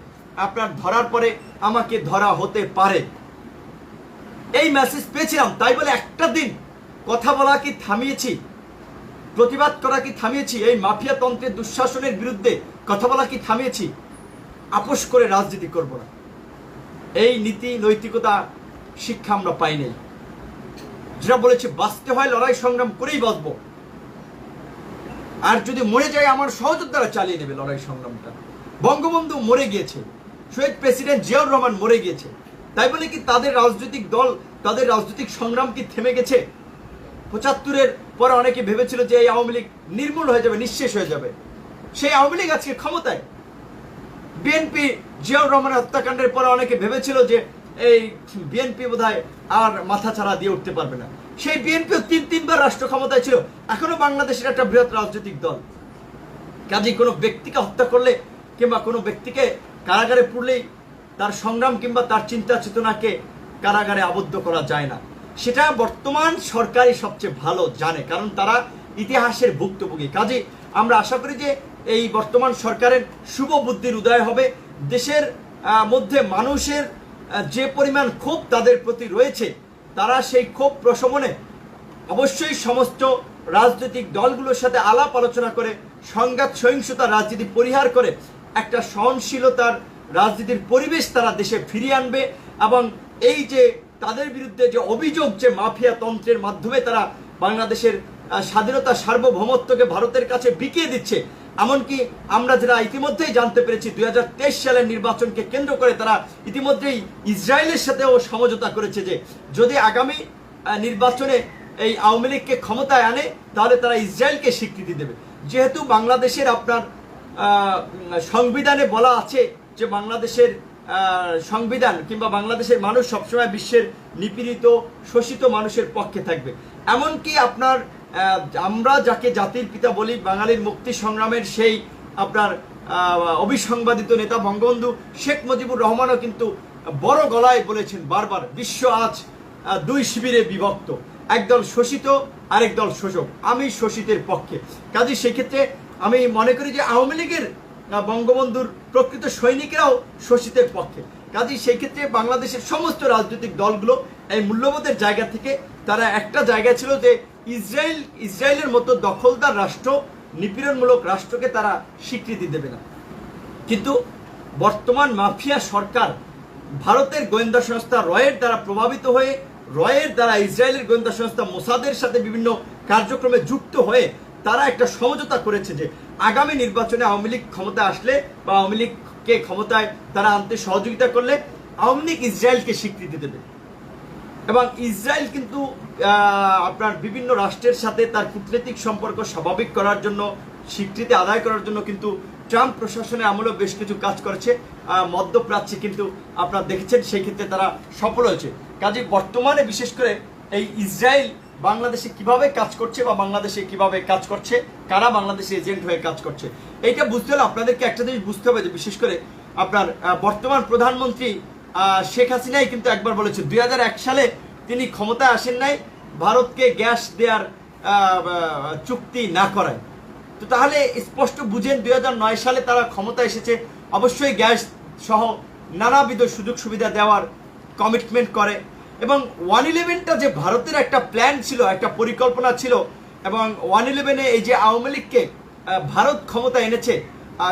আপনার ধরার পরে আমাকে ধরা হতে পারে, এই মেসেজ পেয়েছিলাম। তাই বলে একটা দিন কথা বলা কি থামিয়েছি, প্রতিবাদ করা কি থামিয়েছি, এই মাফিয়া তন্ত্রের দুঃশাসনের বিরুদ্ধে কথা বলা কি থামিয়েছি? আপোষ করে রাজনীতি করব না, এই নীতি নৈতিকতা শিক্ষা আমরা পাই নাই। যেটা বলেছে বাঁচতে হয় লড়াই সংগ্রাম করেই বাঁচবো, আর যদি মরে যায় আমার সহযোদ্ধারা চালিয়ে নেবে লড়াই সংগ্রামটা। বঙ্গবন্ধু মরে গিয়েছে, শহীদ প্রেসিডেন্ট জিয়াউর রহমান মরে গিয়েছে, তাই বলে কি তাদের রাজনৈতিক দল, তাদের রাজনৈতিক সংগ্রাম কি থেমে গেছে? 75-এর পরে অনেকে ভেবেছিল যে এই আওয়ামী লীগ নির্মূল হয়ে যাবে, নিঃশেষ হয়ে যাবে। সেই আওয়ামী লীগ আজকে ক্ষমতায়। বিএনপি জিয়াউর রহমানের হত্যাকাণ্ডের পরে অনেকে ভেবেছিল যে এই বিএনপি বোধহয় আর মাথা ছাড়া দিয়ে উঠতে পারবে না। সেই বিএনপিও 3-3বার রাষ্ট্র ক্ষমতায় ছিল, এখনো বাংলাদেশের একটা বৃহৎ রাজনৈতিক দল। কাজেই কোনো ব্যক্তিকে হত্যা করলে কিংবা কোনো ব্যক্তিকে কারাগারে পুরলেই তার সংগ্রাম কিংবা তার চিন্তা চেতনাকে কারাগারে আবদ্ধ করা যায় না। সেটা বর্তমান সরকারই সবচেয়ে ভালো জানে, কারণ তারা ইতিহাসের ভুক্তভোগী। কাজেই আমরা আশা করি যে এই বর্তমান সরকারের শুভ বুদ্ধির উদয় হবে। দেশের মধ্যে মানুষের যে পরিমাণ ক্ষোভ তাদের প্রতি রয়েছে, তারা সেই ক্ষোভ প্রশমনে অবশ্যই সমস্ত রাজনৈতিক দলগুলোর সাথে আলাপ আলোচনা করে সংঘাত সহিংসতা রাজনীতি পরিহার করে একটা সহনশীলতার রাজনীতির পরিবেশ তারা দেশে ফিরিয়ে আনবে। এবং এই যে তাদের বিরুদ্ধে যে অভিযোগ যে মাফিয়া তন্ত্রের মাধ্যমে তারা বাংলাদেশের স্বাধীনতা সার্বভৌমত্বকে ভারতের কাছে বিকিয়ে দিচ্ছে। এমনকি আমরা যারা ইতিমধ্যেই জানতে পেরেছি 2023 সালের নির্বাচনকে কেন্দ্র করে তারা ইতিমধ্যেই ইসরায়েলের সাথেও সমঝোতা করেছে যে যদি আগামী নির্বাচনে এই আওয়ামী লীগকে ক্ষমতায় আনে তাহলে তারা ইসরায়েলকে স্বীকৃতি দেবে। যেহেতু বাংলাদেশের আপনার সংবিধানে বলা আছে যে বাংলাদেশের সংবিধান কিংবা বাংলাদেশের মানুষ সবসময় বিশ্বের নিপীড়িত শোষিত মানুষের পক্ষে থাকবে। এমনকি আপনার আমরা যাকে জাতির পিতা বলি, বাঙালির মুক্তি সংগ্রামের সেই আপনার অবিসংবাদিত নেতা বঙ্গবন্ধু শেখ মুজিবুর রহমানও কিন্তু বড় গলায় বলেছেন বারবার, বিশ্ব আজ দুই শিবিরে বিভক্ত, একদল শোষিত আরেক দল শোষক, আমি শোষিতের পক্ষে। কাজে সেক্ষেত্রে আমি মনে করি যে আওয়ামী লীগের বঙ্গবন্ধুর প্রকৃত সৈনিকেরাও শোষিতের পক্ষে। কাজে সেই ক্ষেত্রে বাংলাদেশের সমস্ত রাজনৈতিক দলগুলো এই মূল্যবোধের জায়গা থেকে তারা একটা জায়গা ছিল যে ইসরায়েলের মতো দখলদার রাষ্ট্র, নিপীড়নমূলক রাষ্ট্রকে তারা স্বীকৃতি দেবে না। কিন্তু বর্তমান মাফিয়া সরকার ভারতের গোয়েন্দা সংস্থা রয়ের দ্বারা প্রভাবিত হয়ে, রয়ের দ্বারা ইসরায়েলের গোয়েন্দা সংস্থা মোসাদের সাথে বিভিন্ন কার্যক্রমে যুক্ত হয়ে তারা একটা সমঝোতা করেছে যে আগামী নির্বাচনে আওয়ামী লীগ ক্ষমতায় আসলে বা আওয়ামী লীগকে ক্ষমতায় তারা আনতে সহযোগিতা করলে আওয়ামী লীগ ইসরায়েলকে স্বীকৃতি দেবে। এবং ইসরায়েল কিন্তু আপনার বিভিন্ন রাষ্ট্রের সাথে তার কূটনৈতিক সম্পর্ক স্বাভাবিক করার জন্য, স্বীকৃতি আদায় করার জন্য কিন্তু ট্রাম্প প্রশাসনের আমলেও বেশ কিছু কাজ করেছে। মধ্যপ্রাচ্যে কিন্তু আপনারা দেখেছেন সেই ক্ষেত্রে তারা সফল হয়েছে। কাজে বর্তমানে বিশেষ করে এই ইসরায়েল বাংলাদেশে কিভাবে কাজ করছে বা বাংলাদেশে কিভাবে কাজ করছে, কারা বাংলাদেশে এজেন্ট হয়ে কাজ করছে, এইটা বুঝতে হলে আপনাদেরকে একটা জিনিস বুঝতে হবে যে বিশেষ করে আপনার বর্তমান প্রধানমন্ত্রী শেখ হাসিনাই কিন্তু একবার বলেছে 2001 সালে তিনি ক্ষমতায় আসেন নাই ভারতকে গ্যাস দেওয়ার চুক্তি না করায়। তো তাহলে স্পষ্ট বুঝেন 2009 সালে তারা ক্ষমতা এসেছে, অবশ্যই গ্যাস সহ নানাবিধ সুযোগ সুবিধা দেওয়ার কমিটমেন্ট করে। এবং 111টা যে ভারতের একটা প্ল্যান ছিল, একটা পরিকল্পনা ছিল, এবং 111-এ এই যে আওয়ামী লীগকে ভারত ক্ষমতা এনেছে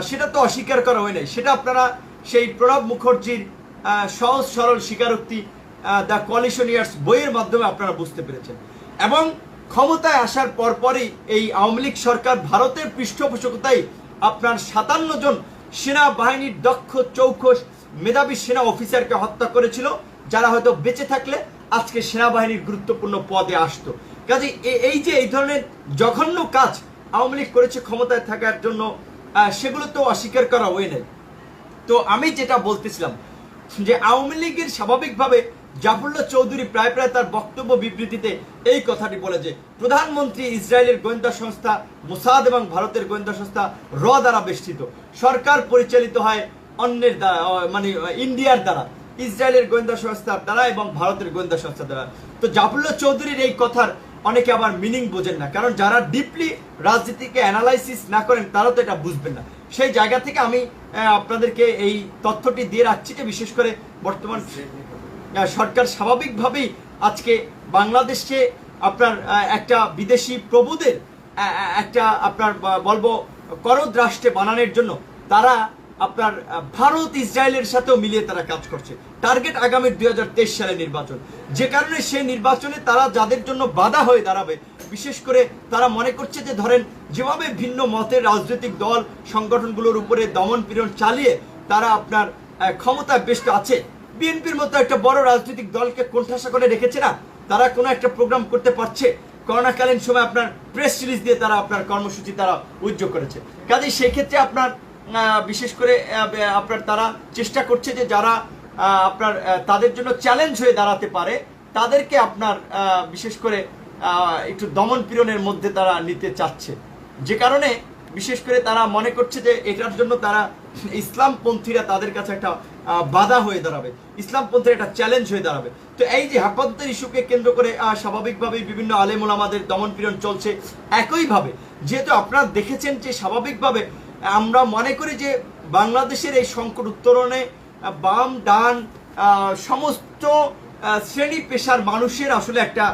সেটা তো অস্বীকার করা হয় নাই। সেটা আপনারা সেই প্রণব মুখার্জির সহজ সরল স্বীকারোক্তি দ্য কোয়ালিশন ইয়ার্স বইয়ের মাধ্যমে আপনারা বুঝতে পেরেছেন। এবং ক্ষমতায় আসার পরপরই এই আওয়ামী লীগ সরকার ভারতের পৃষ্ঠপোষকতায় আপনার 57 জন সেনাবাহিনীর দক্ষ চৌখস মেধাবী সেনা অফিসারকে হত্যা করেছিল, যারা হয়তো বেঁচে থাকলে আজকে সেনাবাহিনীর গুরুত্বপূর্ণ পদে আসতো। কাজে এই যে এই ধরনের জঘন্য কাজ আওয়ামী লীগ করেছে ক্ষমতায় থাকার জন্য, সেগুলো তো অস্বীকার করা হয় নাই। তো আমি যেটা বলতেছিলাম যে আওয়ামী লীগের স্বাভাবিকভাবে জাফরুল্লাহ চৌধুরী প্রায় তার বক্তব্য বিবৃতিতে এই কথাটি বলে যে প্রধানমন্ত্রী ইসরায়েলের গোয়েন্দা সংস্থা মোসাদ এবং ভারতের গোয়েন্দা সংস্থা র দ্বারা বেষ্টিত, সরকার পরিচালিত হয় অন্যের দ্বারা, মানে ইন্ডিয়ার দ্বারা, ইসরায়েলের গোয়েন্দা সংস্থার দ্বারা এবং ভারতের গোয়েন্দা সংস্থার দ্বারা। তো জাফরুল্লাহ চৌধুরীর এই কথার অনেকে আবার মিনিং বোঝেন না, কারণ যারা ডিপলি রাজনীতিকে অ্যানালাইসিস না করেন তারা তো এটা বুঝবেন না। সেই জায়গা থেকে আমি আপনাদেরকে এই তথ্যটি দিয়ে রাখছি যে বিশেষ করে বর্তমান সরকার স্বাভাবিকভাবেই আজকে বাংলাদেশকে আপনার একটা বিদেশি প্রভুদের একটা আপনার বলবো করদ রাষ্ট্রে বানানোর জন্য তারা আপনার ভারত ইসরায়েলের সাথেও মিলিয়ে তারা কাজ করছে। টার্গেট আগামী 2023 সালের নির্বাচন, যে কারণে সেই নির্বাচনে তারা যাদের জন্য বাধা হয়ে দাঁড়াবে, বিশেষ করে তারা মনে করছে যে ধরেন যেভাবে ভিন্ন মতের রাজনৈতিক দল সংগঠনগুলোর উপরে দমন পীড়ন চালিয়ে তারা আপনার ক্ষমতায় বেষ্ট আছে, বিএনপির মতো একটা বড় রাজনৈতিক দলকে কোণঠাসা করে রেখেছে না, তারা কোনো একটা প্রোগ্রাম করতে পারছে, করোনাকালীন সময় আপনার প্রেস রিলিজ দিয়ে তারা আপনার কর্মসূচি তারা উদ্যোগ করেছে। কাজে সেই ক্ষেত্রে আপনার বিশেষ করে আপনার তারা চেষ্টা করছে যে যারা আপনার তাদের জন্য চ্যালেঞ্জ হয়ে দাঁড়াতে পারে তাদেরকে আপনার বিশেষ করে একটু দমন পীড়নের মধ্যে তারা নিতে চাচ্ছে, যে কারণে বিশেষ করে তারা মনে করছে যে এটার জন্য তারা ইসলামপন্থীরা তাদের কাছে একটা বাধা হয়ে দাঁড়াবে, ইসলামপন্থীর একটা চ্যালেঞ্জ হয়ে দাঁড়াবে। তো এই যে হেফাজতের ইস্যুকে কেন্দ্র করে স্বাভাবিকভাবেই বিভিন্ন আলেম ওলামাদের দমন পীড়ন চলছে। একইভাবে যেহেতু আপনারা দেখেছেন যে স্বাভাবিকভাবে আমরা মনে করি যে বাংলাদেশের এই সংকট উত্তরণে বাম ডান সমস্ত শ্রেণী পেশার মানুষের আসলে একটা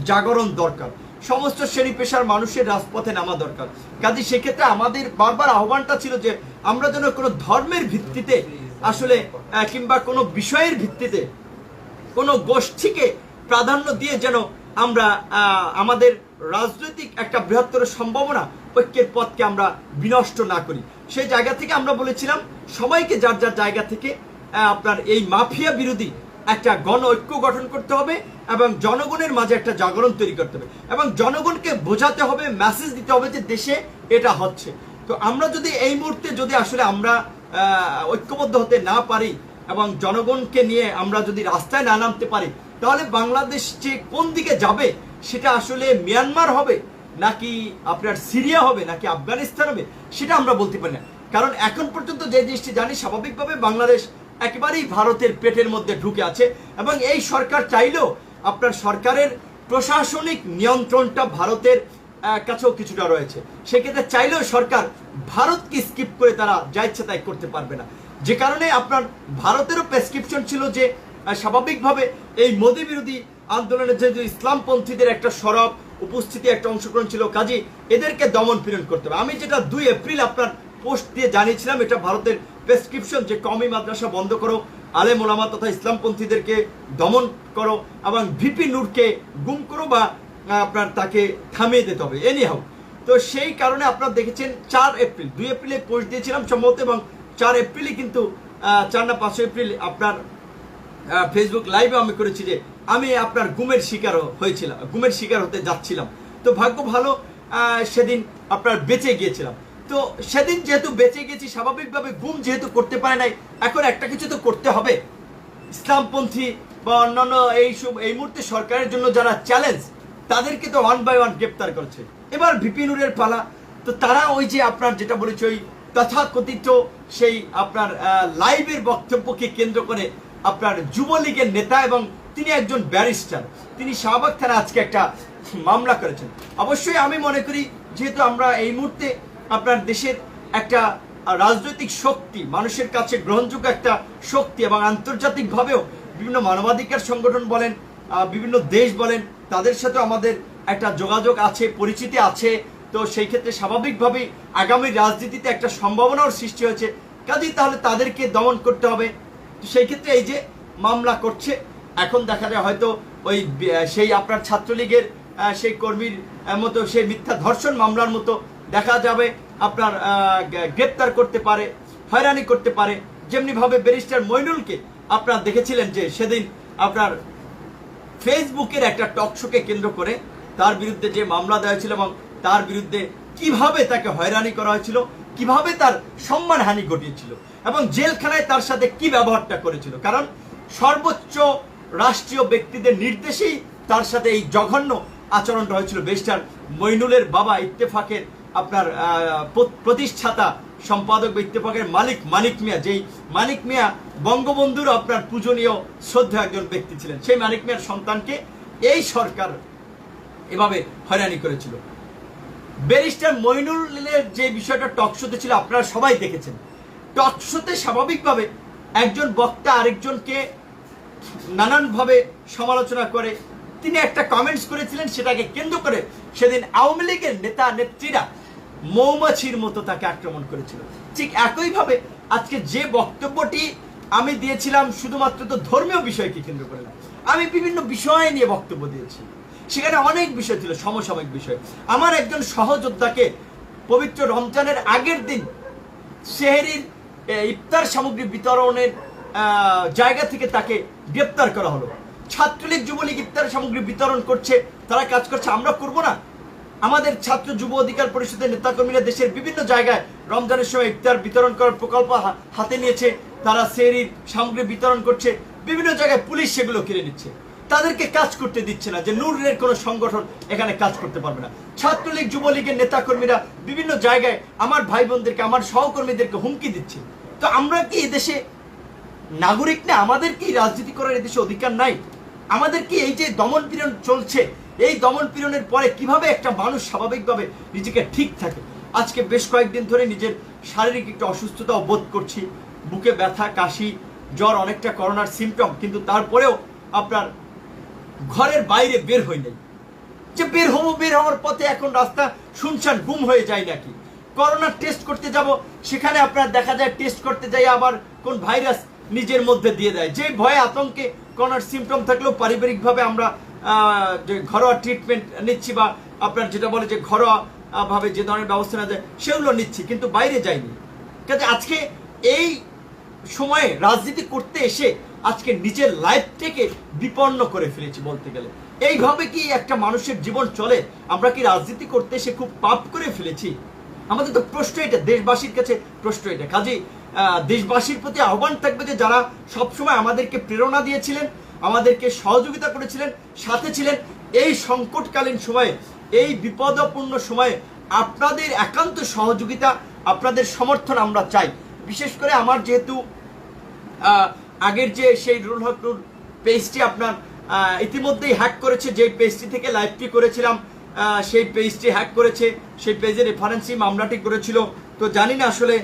জাগরণ দরকার, সমস্ত শ্রেণী পেশার মানুষের রাজপথে নামা দরকার। কাজে সেক্ষেত্রে আমাদের বারবার আহ্বানটা ছিল যে আমরা যেন কোনো ধর্মের ভিত্তিতে আসলে কিংবা কোনো বিষয়ের ভিত্তিতে কোনো গোষ্ঠীকে প্রাধান্য দিয়ে যেন আমরা আমাদের রাজনৈতিক একটা বৃহত্তর সম্ভাবনা, ঐক্যের পথকে আমরা বিনষ্ট না করি। সেই জায়গা থেকে আমরা বলেছিলাম সবাইকে যার যার জায়গা থেকে আপনার এই মাফিয়া বিরোধী একটা গণ ঐক্য গঠন করতে হবে এবং জনগণের মাঝে একটা জাগরণ তৈরি করতে হবে এবং জনগণকে বোঝাতে হবে, মেসেজ দিতে হবে যে দেশে এটা হচ্ছে। তো আমরা যদি এই মুহূর্তে যদি আসলে আমরা ঐক্যবদ্ধ হতে না পারি এবং জনগণকে নিয়ে আমরা যদি রাস্তায় না নামতে পারি, তাহলে বাংলাদেশ যে কোন দিকে যাবে সেটা আসলে মিয়ানমার হবে নাকি আপনার সিরিয়া হবে নাকি আফগানিস্তান হবে সেটা আমরা বলতে পারি না। কারণ এখন পর্যন্ত যে জিনিসটি জানি, স্বাভাবিকভাবে বাংলাদেশ একেবারেই ভারতের পেটের মধ্যে ঢুকে আছে এবং এই সরকার চাইলেও আপনার সরকারের প্রশাসনিক নিয়ন্ত্রণটা ভারতের কাছেও কিছুটা রয়েছে। সেক্ষেত্রে চাইলেও সরকার ভারতকে স্কিপ করে তারা যা ইচ্ছা তাই করতে পারবে না। যে কারণে আপনার ভারতেরও প্রেসক্রিপশন ছিল যে স্বাভাবিকভাবে এই মোদী বিরোধী আন্দোলনের যে ইসলামপন্থীদের একটা সরব উপস্থিতি, একটা অংশগ্রহণ ছিল, কাজে এদেরকে দমন পীড়ন করতে হবে। আমি যেটা 2 এপ্রিল আপনার পোস্ট দিয়ে জানিয়েছিলাম, এটা ভারতের প্রেসক্রিপশন যে কওমি মাদ্রাসা বন্ধ করো, আলেম ওলামা তথা ইসলামপন্থীদেরকে দমন করো এবং ভিপি নূরকে গুম করো বা আপনার তাকে থামিয়ে দিতে হবে এনিহাউ। তো সেই কারণে আপনারা দেখেছেন 4 এপ্রিল, 2 এপ্রিলে পোস্ট দিয়েছিলাম সম্ভবত এবং 4 এপ্রিলে কিন্তু 4 না 5 এপ্রিল আপনার ফেসবুক লাইভে আমি করেছি যে আমি আপনার গুমের শিকার হয়েছিলাম, গুমের শিকার হতে যাচ্ছিলাম। তো ভাগ্য ভালো সেদিন আপনার বেঁচে গিয়েছিলাম। তো সেদিন যেহেতু বেঁচে গেছি, স্বাভাবিকভাবে গুম যেহেতু করতে পারে নাই, এখন একটা কিছু তো করতে হবে। ইসলামপন্থী বা অন্যান্য এই মুহূর্তে সরকারের জন্য যারা চ্যালেঞ্জ, তাদেরকে তো 1 বাই 1 গ্রেপ্তার করছে। এবার ভিপি নূরের পালা। তো তারা ওই যে আপনার যেটা বলেছে ওই তথাকথিত সেই আপনার লাইভের বক্তব্যকে কেন্দ্র করে আপনার যুবলীগের নেতা এবং তিনি একজন ব্যারিস্টার, তিনি শাহবাগ থানায় আজকে একটা মামলা করেছেন। অবশ্যই আমি মনে করি যেহেতু আমরা এই মুহূর্তে আপনার দেশের একটা রাজনৈতিক শক্তি, মানুষের কাছে গ্রহণযোগ্য একটা শক্তি এবং আন্তর্জাতিকভাবেও বিভিন্ন মানবাধিকার সংগঠন বলেন, বিভিন্ন দেশ বলেন, তাদের সাথে আমাদের একটা যোগাযোগ আছে, পরিচিতি আছে। তো সেই ক্ষেত্রে স্বাভাবিকভাবেই আগামী রাজনীতিতে একটা সম্ভাবনার সৃষ্টি হয়েছে, কাজেই তাহলে তাদেরকে দমন করতে হবে। তো সেই ক্ষেত্রে এই যে মামলা করছে, এখন দেখা যায় হয়তো ওই সেই আপনার ছাত্রলীগের সেই কর্মীর মতো সেই মিথ্যা ধর্ষণ মামলার মতো দেখা যাবে আপনার গ্রেপ্তার করতে পারে, হয়রানি করতে পারে। যেমনিভাবে ব্যারিস্টার মইনুলকে আপনারা দেখেছিলেন যে সেদিন আপনার ফেসবুকের একটা টকশোকে কেন্দ্র করে তার বিরুদ্ধে যে মামলা দেওয়া হয়েছিল এবং তার বিরুদ্ধে কিভাবে তাকে হয়রানি করা হয়েছিল, কিভাবে তার সম্মানহানি ঘটিয়েছিল এবং জেলখানায় তার সাথে কি ব্যবহারটা করেছিল। কারণ সর্বোচ্চ রাষ্ট্রীয় ব্যক্তিদের নির্দেশেই তার সাথে এই জঘন্য আচরণটা হয়েছিল। ব্যারিস্টার মইনুলের বাবা ইত্তেফাকের আপনার প্রতিষ্ঠাতা সম্পাদক বা ইত্তেফাকের মালিক মানিক মিয়া, যেই মানিক মিয়া বঙ্গবন্ধুর আপনার পূজনীয় শ্রদ্ধা একজন ব্যক্তি ছিলেন, সেই মানিক মিয়ার সন্তানকে এই সরকার এভাবে হয়রানি করেছিল। ব্যারিস্টার মইনুলের যে বিষয়টা টকশোতে ছিল আপনারা সবাই দেখেছেন। টকশোতে স্বাভাবিকভাবে একজন বক্তা আরেকজনকে নানানভাবে সমালোচনা করে, তিনি একটা কমেন্টস করেছিলেন, সেটাকে কেন্দ্র করে সেদিন আওয়ামী লীগের নেতা নেত্রীরা মৌমাছির মতো তাকে আক্রমণ করেছিল। ঠিক একইভাবে আজকে যে বক্তব্যটি আমি দিয়েছিলাম শুধুমাত্র তো ধর্মীয় বিষয়কে কেন্দ্র করে না, আমি বিভিন্ন বিষয় নিয়ে বক্তব্য দিয়েছি, সেখানে অনেক বিষয় ছিল, সমসাময়িক বিষয়। আমার একজন সহযোদ্ধাকে পবিত্র রমজানের আগের দিন সেহরির ইফতার সামগ্রী বিতরণের জায়গা থেকে তাকে গ্রেপ্তার করা হলো। ছাত্রলীগ যুবলীগ ইফতার সামগ্রী বিতরণ করছে, তারা কাজ করছে, আমরা করব না? আমাদের ছাত্র যুব অধিকার পরিষদের নেতাকর্মীরা দেশের বিভিন্ন জায়গায় রমজানের সময় ইফতার বিতরণ করার প্রকল্প হাতে নিয়েছে, তারা সেহরির সামগ্রী বিতরণ করছে, বিভিন্ন জায়গায় পুলিশ সেগুলো কিনে নিচ্ছে, তাদেরকে কাজ করতে দিচ্ছে না, যে নূরের কোনো সংগঠন এখানে কাজ করতে পারবে না। ছাত্রলীগ যুবলীগের নেতাকর্মীরা বিভিন্ন জায়গায় আমার ভাই বোনদেরকে, আমার সহকর্মীদেরকে হুমকি দিচ্ছে। তো আমরা কি এদেশে নাগরিক না? আমাদের কি রাজনীতি করার এদেশে অধিকার নাই? আমাদের কি এই যে দমন পীড়ন চলছে, এই দমন পীড়নের পরে কিভাবে একটা মানুষ স্বাভাবিকভাবে নিজেকে ঠিক থাকে? আজকে বেশ কয়েকদিন ধরে নিজের শারীরিক একটা অসুস্থতা বোধ করছি, বুকে ব্যথা, কাশি, জ্বর, অনেকটা করোনার সিমটম, কিন্তু তারপরেও আপনার ঘরের বাইরে বের হই নাই। যে বের হওয়ার পথে এখন রাস্তা শুনশান, গুম হয়ে যায় নাকি? করোনার টেস্ট করতে যাব, সেখানে আপনার দেখা যায় টেস্ট করতে যাই আবার কোন ভাইরাস নিজের মধ্যে দিয়ে দেয়। যে ভয়ে আতঙ্কে করোনার সিমটম থাকলেও পারিবারিকভাবে আমরা যে ঘরোয়া ট্রিটমেন্ট নিচ্ছি বা আপনার যেটা বলে যে ঘরোয়া ভাবে যে ধরনের ব্যবস্থা নেওয়া যায় সেগুলো নিচ্ছি, কিন্তু বাইরে যাইনি। কাজে আজকে এই সময়ে রাজনীতি করতে এসে আজকে নিজের লাইফটাকে বিপন্ন করে ফেলেছি বলতে গেলে। এইভাবে কি একটা মানুষের জীবন চলে? আমরা কি রাজনীতি করতে এসে খুব পাপ করে ফেলেছি? আমাদের তো প্রশ্ন এটা, দেশবাসীর কাছে প্রশ্ন এটা। কাজে দেশবাসীর প্রতি আহ্বান থাকবে যে যারা সবসময় আমাদেরকে প্রেরণা দিয়েছিলেন, আমাদেরকে সহযোগিতা করেছিলেন, সাথে ছিলেন, এই সংকটকালীন সময়ে, এই বিপদাপন্ন সময়ে আপনাদের একান্ত সহযোগিতা, আপনাদের সমর্থন আমরা চাই। বিশেষ করে আমার যেহেতু আগের যে সেই রুল হক রুল পেজটি আপনার ইতিমধ্যেই হ্যাক করেছে, যে পেজটি থেকে লাইভটি করেছিলাম সেই পেজটি হ্যাক করেছে, সেই পেজের রেফারেন্সই মামলাটি করেছিল। তো জানি না আসলে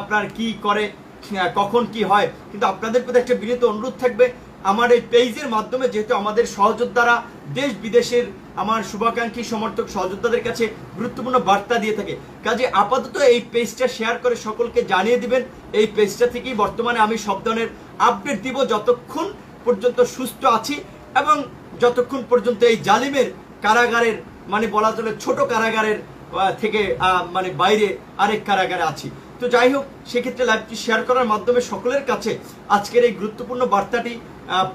আপনার কি করে, কখন কি হয়, কিন্তু আপনাদের প্রতি একটা বিনীত অনুরোধ থাকবে, আমার এই পেজের মাধ্যমে যেহেতু আমাদের সহযোদ্ধারা দেশ বিদেশের আমার শুভাকাঙ্ক্ষী সমর্থক সহযোদ্ধাদের কাছে গুরুত্বপূর্ণ বার্তা দিয়ে থাকে, কাজে আপাতত এই পেজটা শেয়ার করে সকলকে জানিয়ে দিবেন। এই পেজটা থেকেই বর্তমানে আমি সব ধরনের আপডেট দিব যতক্ষণ পর্যন্ত সুস্থ আছি এবং যতক্ষণ পর্যন্ত এই জালিমের কারাগারের, মানে বলা চলে ছোট কারাগারের থেকে মানে বাইরে আরেক কারাগারে আছি। তো যাই হোক, সেক্ষেত্রে লাইভটি শেয়ার করার মাধ্যমে সকলের কাছে আজকের এই গুরুত্বপূর্ণ বার্তাটি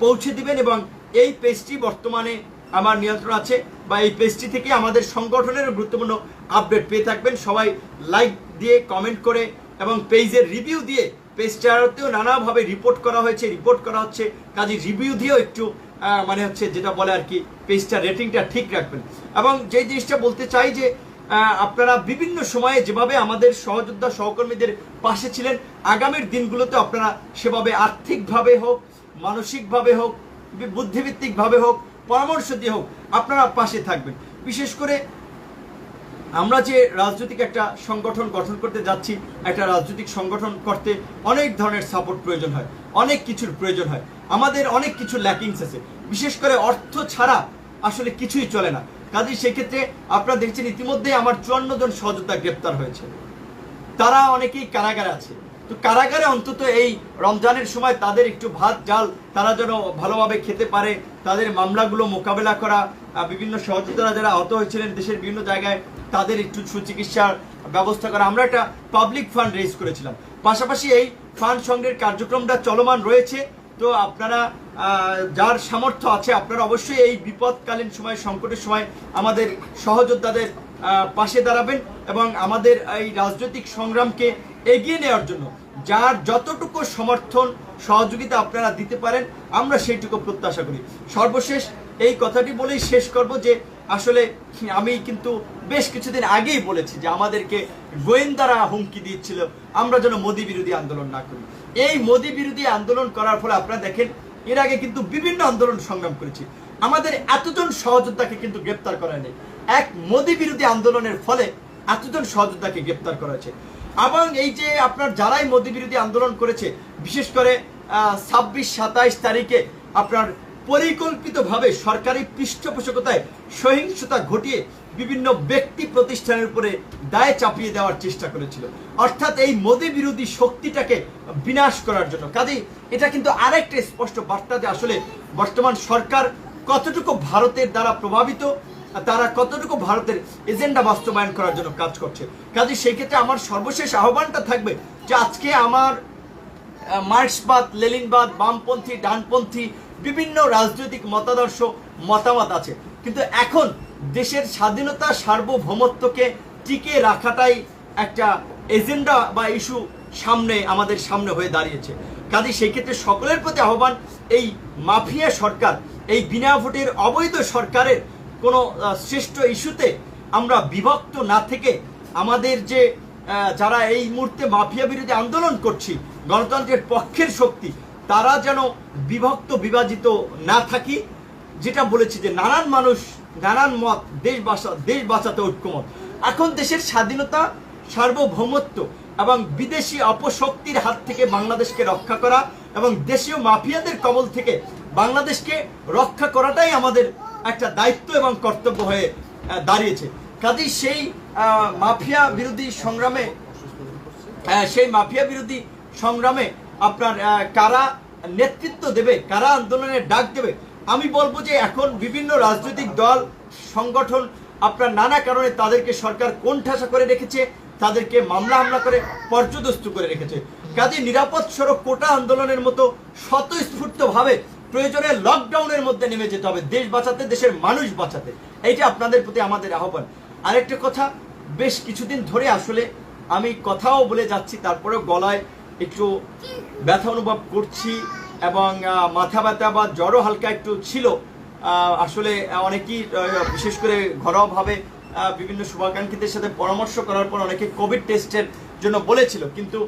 পৌঁছে দিবেন এবং এই পেজটি বর্তমানে আমার নিয়ন্ত্রণ আছে, বা এই পেজটি থেকে আমাদের সংগঠনের গুরুত্বপূর্ণ আপডেট পেয়ে থাকবেন। সবাই লাইক দিয়ে, কমেন্ট করে এবং পেজের রিভিউ দিয়ে, পেজটাতেও নানাভাবে রিপোর্ট করা হচ্ছে, কাজে রিভিউ দিয়েও একটু মানে হচ্ছে যেটা বলে আর কি, পেজটা রেটিংটা ঠিক রাখবেন। এবং যে জিনিসটা বলতে চাই যে আপনারা বিভিন্ন সময়ে যেভাবে আমাদের সহযোদ্ধা সহকর্মীদের পাশে ছিলেন, আগামীর দিনগুলোতে আপনারা সেভাবে আর্থিকভাবে হোক, মানসিকভাবে হোক, বুদ্ধিভিত্তিকভাবে হোক, পরামর্শ দিয়ে হোক আপনারা পাশে থাকবেন। বিশেষ করে আমরা যে রাজনৈতিক একটা সংগঠন গঠন করতে যাচ্ছি, একটা রাজনৈতিক সংগঠন করতে অনেক ধরনের সাপোর্ট প্রয়োজন হয়, অনেক কিছুর প্রয়োজন হয়, আমাদের অনেক কিছু ল্যাকিংস আছে, বিশেষ করে অর্থ ছাড়া আসলে কিছুই চলে না। কাজেই সেক্ষেত্রে আপনারা দেখছেন ইতিমধ্যে আমার 54 জন সহযোদ্ধা গ্রেপ্তার হয়েছে, তারা অনেকেই কারাগারে আছে। তো কারাগারে অন্তত এই রমজানের সময় তাদের একটু ভাত ডাল তারা যেন ভালোভাবে খেতে পারে, তাদের মামলাগুলো মোকাবেলা করা, বিভিন্ন সহযোদ্ধারা যারা আহত হয়েছিলেন দেশের বিভিন্ন জায়গায় তাদের একটু সুচিকিৎসার ব্যবস্থা করা। আমরা একটা পাবলিক ফান্ড রেজ করেছিলাম, পাশাপাশি এই ফান্ড সংগ্রহের কার্যক্রমটা চলমান রয়েছে। তো আপনারা যার সামর্থ্য আছে আপনারা অবশ্যই এই বিপদকালীন সময়, সংকটের সময় আমাদের সহযোদ্ধাদের পাশে দাঁড়াবেন এবং আমাদের এই রাজনৈতিক সংগ্রামকে এগিয়ে নেওয়ার জন্য যার যতটুকু সমর্থন সহযোগিতা আপনারা দিতে পারেন আমরা সেইটুকু প্রত্যাশা করি। সর্বশেষ এই কথাটি বলেই শেষ করব যে আসলে আমি কিন্তু বেশ কিছুদিন আগেই বলেছি যে আমাদেরকে গোয়েন্দারা হুমকি দিচ্ছিল আমরা যেন মোদী বিরোধী আন্দোলন না করি। এই মোদী বিরোধী আন্দোলন করার ফলে আপনারা দেখেন এর আগে কিন্তু বিভিন্ন আন্দোলন সংগ্রাম করেছি, আমাদের এতজন সহযোদ্ধাকে কিন্তু গ্রেপ্তার করা নেই। এক মোদী বিরোধী আন্দোলনের ফলে এতজন সহযোদ্ধাকে গ্রেপ্তার করা হয়েছে। এবং এই যে আপনার যারাই মোদী বিরোধী আন্দোলন করেছে, বিশেষ করে 26-27 তারিখে আপনার পরিকল্পিতভাবে সরকারি পৃষ্ঠপোষকতায় সহিংসতা ঘটিয়ে বিভিন্ন ব্যক্তি প্রতিষ্ঠানের উপরে দায় চাপিয়ে দেওয়ার চেষ্টা করেছিল, অর্থাৎ এই মোদী বিরোধী শক্তিটাকে বিনাশ করার জন্য। কাজেই এটা কিন্তু আরেকটা স্পষ্ট বার্তা যে আসলে বর্তমান সরকার কতটুকু ভারতের দ্বারা প্রভাবিত, তারা কতটুকু ভারতের এজেন্ডা বাস্তবায়ন করার জন্য কাজ করছে। কাজে সেই ক্ষেত্রে আমার সর্বশেষ আহ্বানটা থাকবে যে আজকে আমার মার্ক্সবাদ, লেনিনবাদ, বামপন্থী, ডানপন্থী বিভিন্ন রাজনৈতিক মতাদর্শ, মতামত আছে, কিন্তু এখন দেশের স্বাধীনতা, সার্বভৌমত্বকে টিকিয়ে রাখাটাই একটা এজেন্ডা বা ইস্যু সামনে আমাদের সামনে হয়ে দাঁড়িয়েছে। কাজে সেই ক্ষেত্রে সকলের প্রতি আহ্বান, এই মাফিয়া সরকার, এই বিনা ভোটের অবৈধ সরকারের কোনো শ্রেষ্ঠ ইস্যুতে আমরা বিভক্ত না থেকে আমাদের যে যারা এই মুহূর্তে মাফিয়া বিরোধী আন্দোলন করছি, গণতন্ত্রের পক্ষের শক্তি, তারা যেন বিভক্ত বিভাজিত না থাকি। যেটা বলেছি যে নানান মানুষ, নানান মত, দেশ বাঁচাতে ঐক্যমত। এখন দেশের স্বাধীনতা, সার্বভৌমত্ব এবং বিদেশি অপশক্তির হাত থেকে বাংলাদেশকে রক্ষা করা এবং দেশীয় মাফিয়াদের কবল থেকে বাংলাদেশকে রক্ষা করাটাই আমাদের একটা দায়িত্ব এবং কর্তব্য হয়ে দাঁড়িয়েছে। কাজেই সেই মাফিয়া বিরোধী সংগ্রামে আপনার কারা নেতৃত্ব দেবে, কারা আন্দোলনের ডাক দেবে, আমি বলবো যে এখন বিভিন্ন রাজনৈতিক দল, সংগঠন আপনার নানা কারণে তাদেরকে সরকার কোণঠাসা করে রেখেছে, তাদেরকে মামলা হামলা করে পর্যদস্ত করে রেখেছে। কাজে নিরাপদ সড়ক কোটা আন্দোলনের মতো স্বতঃস্ফূর্তভাবে প্রয়োজনে লকডাউনের মধ্যে নেমে যেতে হবে, দেশ বাঁচাতে, দেশের মানুষ বাঁচাতে। এইটা আপনাদের প্রতি আমাদের আহ্বান। আরেকটা কথা, বেশ কিছুদিন ধরে আসলে আমি কথাও বলে যাচ্ছি, তারপরেও গলায় একটু ব্যথা অনুভব করছি এবং মাথা ব্যথা বা জ্বরও হালকা একটু ছিল। আসলে অনেকেই বিশেষ করে ঘরোয়াভাবে বিভিন্ন শুভাকাঙ্ক্ষীদের সাথে পরামর্শ করার পর অনেকে কোভিড টেস্টের জন্য বলেছিল, কিন্তু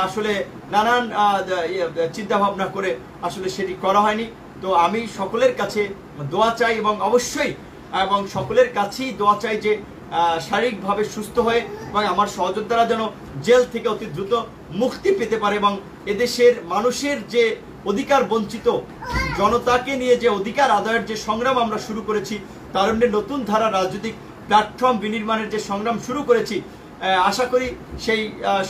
আসলে নানান চিন্তা ভাবনা করে আসলে সেটি করা হয়নি। তো আমি সকলের কাছে দোয়া চাই এবং অবশ্যই এবং সকলের কাছেই দোয়া চাই যে শারীরিকভাবে সুস্থ হয়ে এবং আমার সহযোদ্ধারা যেন জেল থেকে অতি দ্রুত মুক্তি পেতে পারে এবং এদেশের মানুষের যে অধিকার বঞ্চিত জনতাকে নিয়ে যে অধিকার আদায়ের যে সংগ্রাম আমরা শুরু করেছি, তারুণ্যের নতুন ধারা রাজনৈতিক প্ল্যাটফর্ম বিনির্মাণের যে সংগ্রাম শুরু করেছি, আশা করি সেই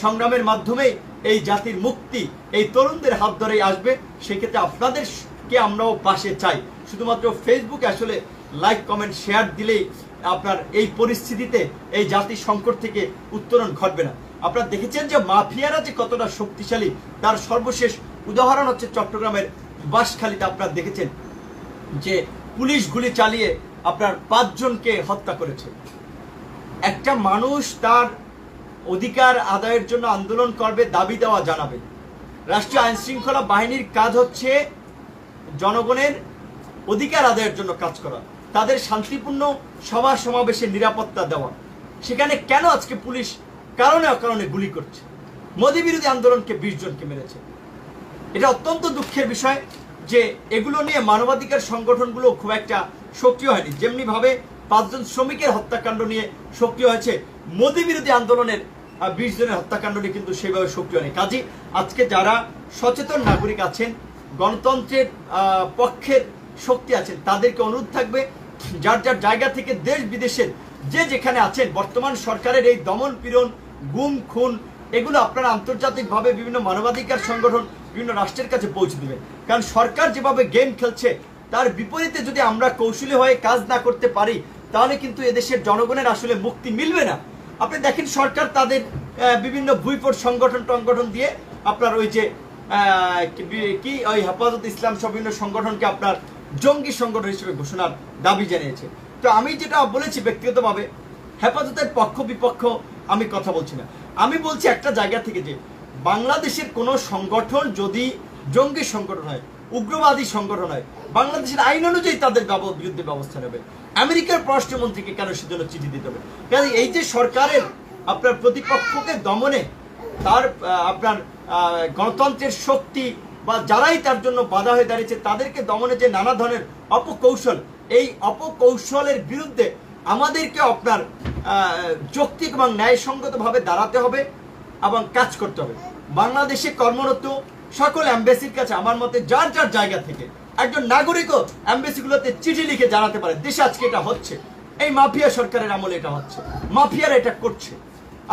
সংগ্রামের মাধ্যমেই এই জাতির মুক্তি এই তরুণদের হাত ধরেই আসবে। সেক্ষেত্রে আপনাদেরকে আমরাও পাশে চাই। শুধুমাত্র ফেসবুকে আসলে লাইক কমেন্ট শেয়ার দিলেই আপনার এই পরিস্থিতিতে এই জাতি সংকট থেকে উত্তরণ ঘটবে না। আপনারা দেখেছেন যে মাফিয়ারা যে কতটা শক্তিশালী, তার সর্বশেষ উদাহরণ হচ্ছে চট্টগ্রামের বাঁশখালীতে। আপনারা দেখেছেন যে পুলিশ গুলি চালিয়ে আপনার 5 জনকে হত্যা করেছে। একটা মানুষ তার অধিকার আদায়ের জন্য আন্দোলন করবে, দাবি দেওয়া জানাবে। রাষ্ট্রীয় আইন শৃঙ্খলা বাহিনীর কাজ হচ্ছে জনগণের অধিকার আদায়ের জন্য কাজ করা, তাদের শান্তিপূর্ণ সভা সমাবেশের নিরাপত্তা দেওয়া। সেখানে কেন আজকে পুলিশ কারণে অকারণে গুলি করছে? মোদী বিরোধী আন্দোলনকে 20 জনকে মেরেছে। এটা অত্যন্ত দুঃখের বিষয় যে এগুলো নিয়ে মানবাধিকার সংগঠনগুলো খুব একটা সক্রিয় হয়নি। যেমনি ভাবে 5 জন শ্রমিকের হত্যাকাণ্ড নিয়ে সক্রিয় হয়েছে, মোদী বিরোধী আন্দোলনের 20 জনের হত্যাকাণ্ড নিয়ে কিন্তু সেইভাবে সক্রিয় নেই। কাজে আজকে যারা সচেতন নাগরিক আছেন, গণতন্ত্রের পক্ষের শক্তি আছেন, তাদেরকে অনুরোধ থাকবে যার যার জায়গা থেকে দেশ বিদেশের যে যেখানে আছেন, বর্তমান সরকারের এই দমন পীড়ন, গুম খুন, এগুলো আপনারা আন্তর্জাতিকভাবে বিভিন্ন মানবাধিকার সংগঠন, বিভিন্ন রাষ্ট্রের কাছে পৌঁছে দেবেন। কারণ সরকার যেভাবে গেম খেলছে, তার বিপরীতে যদি আমরা কৌশলী হয়ে কাজ না করতে পারি, তাহলে কিন্তু এদেশের জনগণের আসলে মুক্তি মিলবে না। আপনি দেখেন সরকার তাদের বিভিন্ন ভুইফোট সংগঠন দিয়ে আপনার ওই যে কি ওই হেফাজত ইসলাম সব বিভিন্ন সংগঠনকে আপনার জঙ্গি সংগঠন হিসেবে ঘোষণার দাবি জানিয়েছে। তো আমি যেটা বলেছি ব্যক্তিগতভাবে, হেফাজতের পক্ষ বিপক্ষ আমি কথা বলছি না। আমি বলছি একটা জায়গা থেকে যে বাংলাদেশের কোন সংগঠন যদি জঙ্গি সংগঠন হয়, উগ্রবাদী সংগঠন হয়, বাংলাদেশের আইন অনুযায়ী তাদের বিরুদ্ধে ব্যবস্থা নেবে। আমেরিকার পররাষ্ট্রমন্ত্রীকে কেন সেজন্য চিঠি দিতে হবে? কারণ এই যে সরকারের আপনার প্রতিপক্ষকে দমনে তার আপনার গণতন্ত্রের শক্তি বা যারাই তার জন্য বাধা হয়ে দাঁড়িয়েছে, তাদেরকে দমনে যে নানা ধরনের অপকৌশল, এই অপকৌশলের বিরুদ্ধে আমাদেরকে আপনার যৌক্তিক এবং ন্যায়সঙ্গতভাবে দাঁড়াতে হবে এবং কাজ করতে হবে। বাংলাদেশে কর্মরত সকল এমবেসির কাছে আমার মতে যার যার জায়গা থেকে একজন নাগরিকও এমবেসিগুলোতে চিঠি লিখে জানাতে পারে দেশে আজকে এটা হচ্ছে, এই মাফিয়া সরকারের আমলে এটা হচ্ছে, মাফিয়ারা এটা করছে।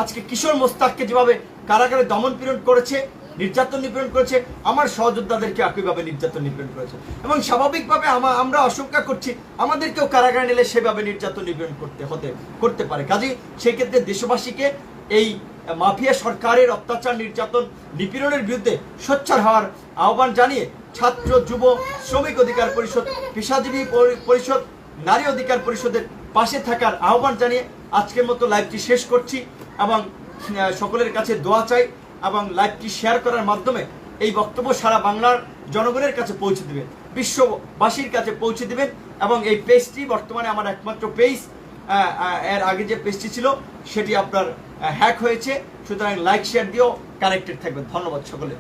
আজকে কিশোর মোস্তাককে যেভাবে কারাগারে দমন পীড়ন করেছে, নির্যাতন নিপীড়ন করেছে, আমার সহযোদ্ধাদেরকে একইভাবে নির্যাতন নিপীড়ন করেছে এবং স্বাভাবিকভাবে আমরা আশঙ্কা করছি আমাদেরকেও কারাগারে নিলে সেভাবে নির্যাতন নিপীড়ন করতে পারে। কাজেই সেই ক্ষেত্রে দেশবাসীকে এই মাফিয়া সরকারের অত্যাচার, নির্যাতন, নিপীড়নের বিরুদ্ধে সোচ্চার হওয়ার আহ্বান জানিয়ে ছাত্র, যুব, শ্রমিক অধিকার পরিষদ, পেশাজীবী পরিষদ, নারী অধিকার পরিষদের পাশে থাকার আহ্বান জানিয়ে আজকের মতো লাইভটি শেষ করছি এবং সকলের কাছে দোয়া চাই এবং লাইভটি শেয়ার করার মাধ্যমে এই বক্তব্য সারা বাংলার জনগণের কাছে পৌঁছে দেবেন, বিশ্ববাসীর কাছে পৌঁছে দেবেন। এবং এই পেজটি বর্তমানে আমার একমাত্র পেজ, এর আগে যে পেজটি ছিল সেটি আপনার হ্যাক হয়েছে, সুতরাং লাইক শেয়ার দিয়েও কানেক্টেড থাকবেন। ধন্যবাদ সকলে।